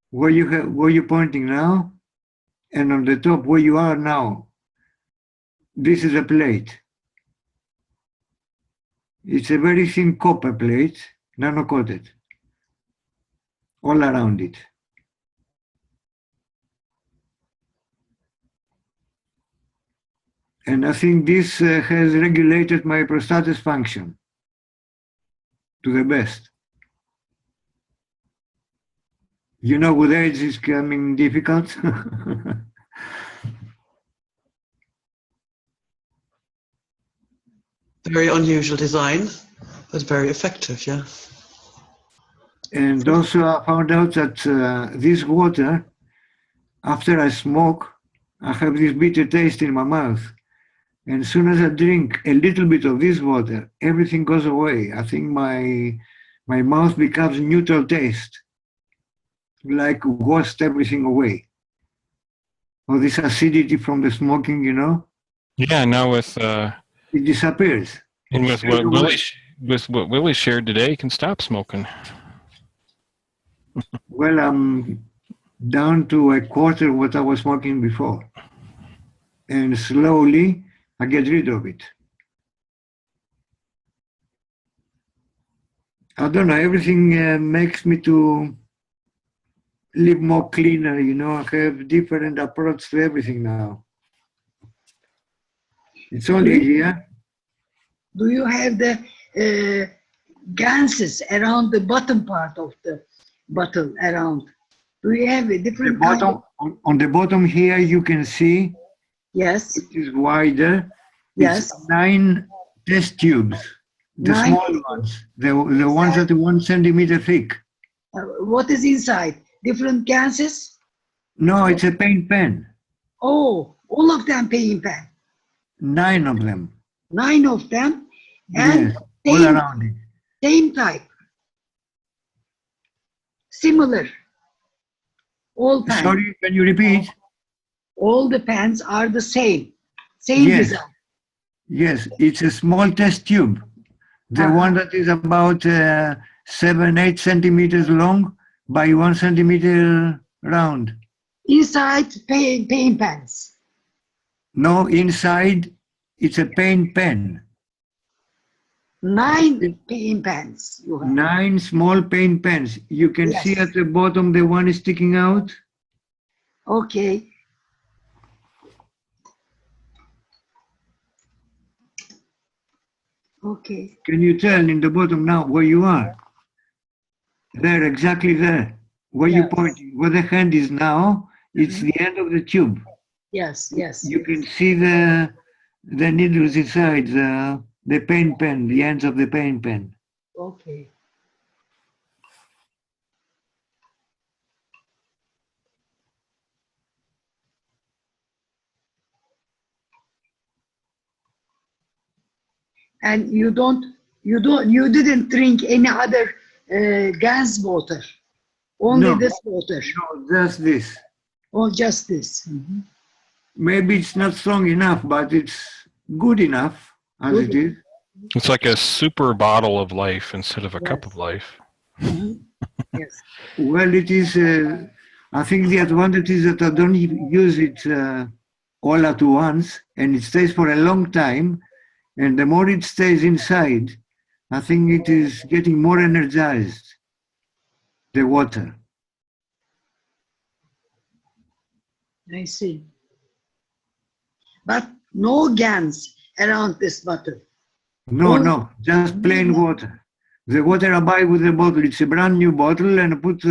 Where you're pointing now, and on the top where you are now. This is a plate. It's a very thin copper plate, nano-coated, all around it. And I think this has regulated my prostate's function to the best. With age it's becoming difficult. Very unusual design, but very effective, yeah. And also I found out that this water, after I smoke, I have this bitter taste in my mouth. And as soon as I drink a little bit of this water, everything goes away. I think my mouth becomes neutral taste, like washed everything away. Or this acidity from the smoking, Yeah, now with it disappears. and with what Willie shared today, you can stop smoking. Well, I'm down to a quarter of what I was smoking before. And slowly I get rid of it. I don't know, everything makes me to live more cleaner, I have different approach to everything now. It's only a year. Do you have the GaNs around the bottom part of the bottle around? Do you have a different On the bottom here you can see. Yes. It is wider. Yes. It's 9 test tubes. The 9? small ones. The ones that are 1 centimeter thick. What is inside? Different GaNs? No, it's a paint pen. Oh, all of them paint pen. 9 of them. 9 of them, and yes, all around it. Same type. Similar. All pens. Sorry, can you repeat? All the pens are the same. Same design. Yes, it's a small test tube. The one that is about 7-8 centimeters long by 1 centimeter round. Inside pain pens. No, inside it's a pain pen. 9 pain pens you have. 9 small pain pens. You can see Yes. at the bottom the one is sticking out. Okay. Okay. Can you tell in the bottom now where you are? There, exactly there. Where you Yes. pointing, where the hand is now, it's the end of the tube. Yes, yes. You can see the needles inside, the pain pen, the ends of the pain pen. Okay. And you didn't drink any other GaNs water, only No. this water, No, just this. or just this. Maybe it's not strong enough, but it's good enough as Good. it is. It's like a super bottle of life instead of a cup of life. Yes. Well, it is, I think the advantage is that I don't use it all at once, and it stays for a long time. And the more it stays inside, I think it is getting more energized, the water. I see. But no GaNs around this bottle. No, no, just plain water. The water I buy with the bottle, it's a brand new bottle, and I put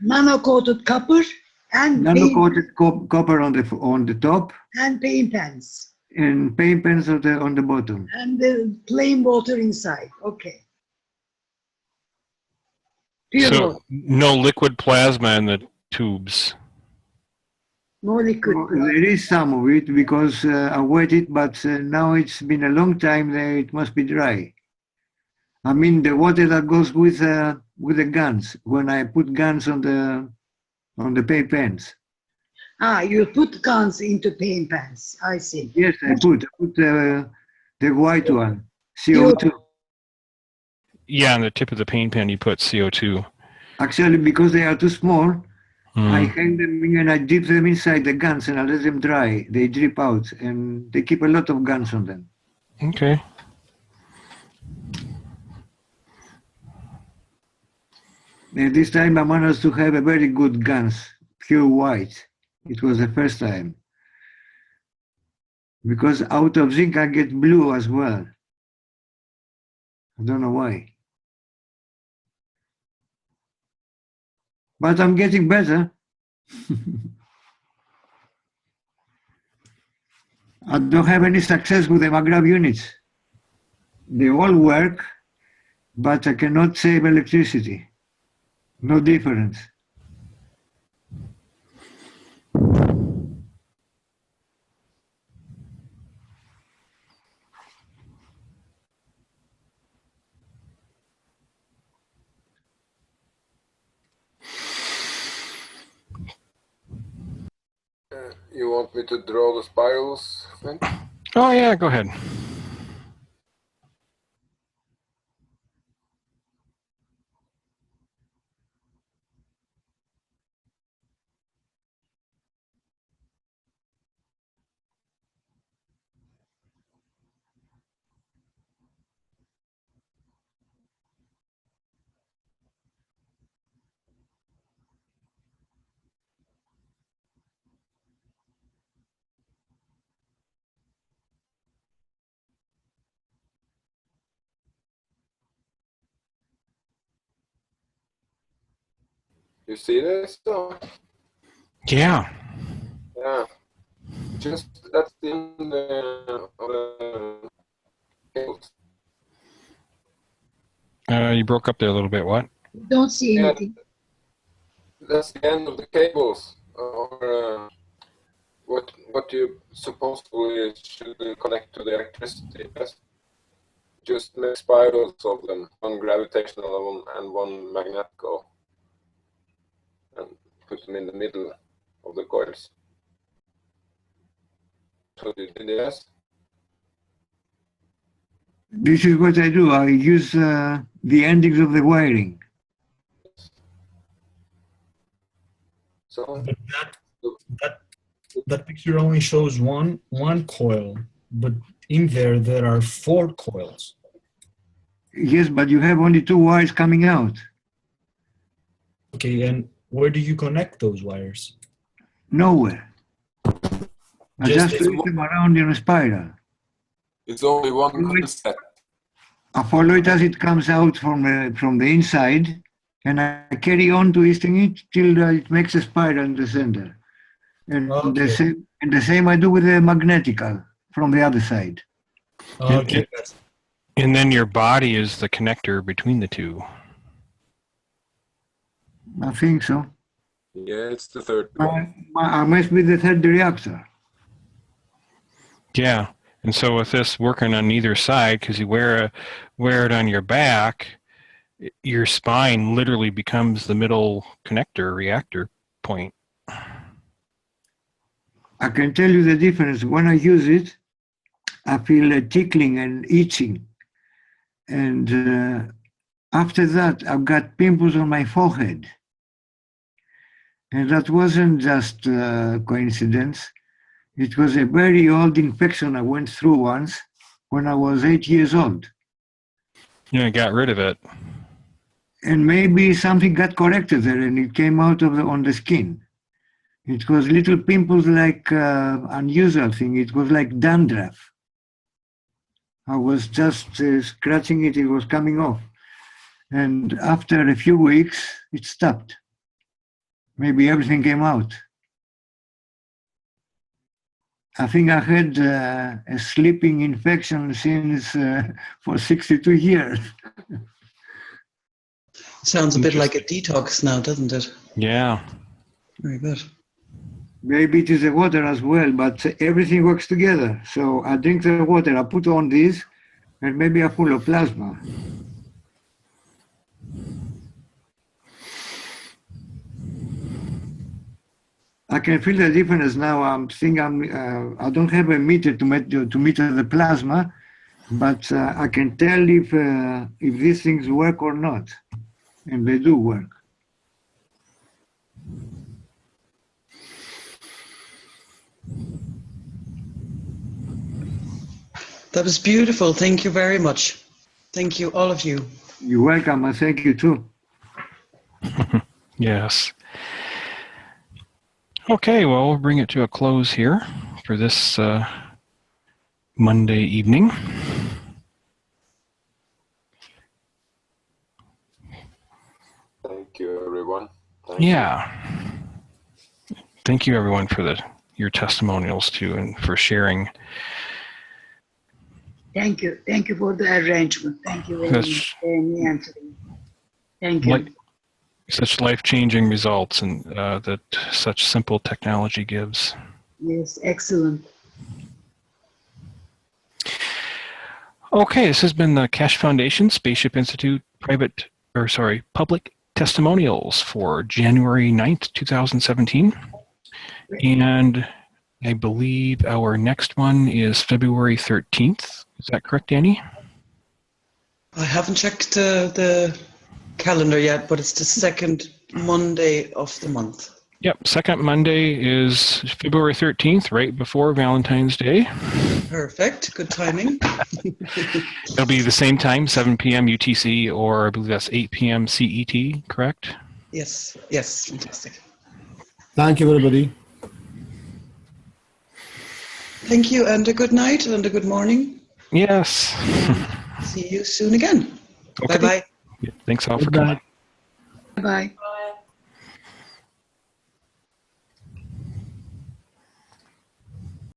Nano-coated copper and nano-coated copper on the top, and pain pens. and paint pens on the bottom. And the plain water inside. Okay. Pure So water. no liquid plasma in the tubes. No liquid. There is some of it because I wet it, but now it's been a long time there, it must be dry. I mean the water that goes with the GaNs, when I put GaNs on the paint pens. Ah, you put GaNs into pain pens. I see. Yes, I put the white one, CO2. Yeah, on the tip of the paint pen you put CO2. Actually, because they are too small, I hang them in and I dip them inside the GaNs and I let them dry. They drip out and they keep a lot of GaNs on them. Okay. And this time I managed to have a very good GaNs, pure white. It was the first time. Because out of zinc I get blue as well. I don't know why. But I'm getting better. I don't have any success with the McGrath units. They all work, but I cannot save electricity. No difference. You want me to draw the spirals, Flint? Oh yeah, go ahead. You see this? Yeah. Yeah. Just that's in the cables. You broke up there a little bit. What? Don't see Yeah, anything. that's the end of the cables, or what you supposedly should connect to the electricity. Yes? Just make spirals of them, one gravitational and one magnetical, and put them in the middle of the coils. So you did this. This is what I do. I use the endings of the wiring. So But that picture only shows one coil, but in there are 4 coils. Yes, but you have only 2 wires coming out. Okay, and where do you connect those wires? Nowhere. I Just just twist them around in a spiral. it's only one concept. I follow it as it comes out from the inside, and I carry on twisting it till it makes a spiral in the center. And the same I do with the magnetical from the other side. Okay. And then your body is the connector between the two. I think so. Yeah, it's the third one. I must be the third reactor. Yeah. And so with this working on either side, because you wear it on your back, your spine literally becomes the middle connector, reactor point. I can tell you the difference. When I use it, I feel a tickling and itching. And after that, I've got pimples on my forehead. And that wasn't just coincidence. It was a very old infection I went through once when I was 8 years old. Yeah, got rid of it. And maybe something got corrected there and it came out on the skin. It was little pimples, like unusual thing. It was like dandruff. I was just scratching it, it was coming off. And after a few weeks, it stopped. Maybe everything came out. I think I had a sleeping infection since for 62 years. Sounds a bit like a detox now, doesn't it? Yeah. Very good. Maybe it is the water as well, but everything works together. So I drink the water, I put on this, and maybe I'm full of plasma. I can feel the difference now. I don't have a meter to meter the plasma, but I can tell if these things work or not, and they do work. That was beautiful. Thank you very much. Thank you, all of you. You're welcome. I thank you too. Yes. Okay, well, we'll bring it to a close here for this Monday evening. Thank you, everyone. Thank you, everyone, for your testimonials too, and for sharing. Thank you. Thank you for the arrangement. Thank you very much, Anthony. Thank you. Such life-changing results, and that such simple technology gives. Yes, excellent. Okay, this has been the Keshe Foundation Spaceship Institute Public Testimonials for January 9th, 2017. And I believe our next one is February 13th. Is that correct, Danny? I haven't checked the calendar yet, but it's the second Monday of the month. Yep, second Monday is February 13th, right before Valentine's Day. Perfect, good timing. It'll be the same time, 7 p.m. UTC, or I believe that's 8 p.m. CET, correct? Yes, fantastic. Thank you, everybody. Thank you, and a good night and a good morning. Yes. See you soon again. Okay. Bye-bye. Thanks all for coming. Bye.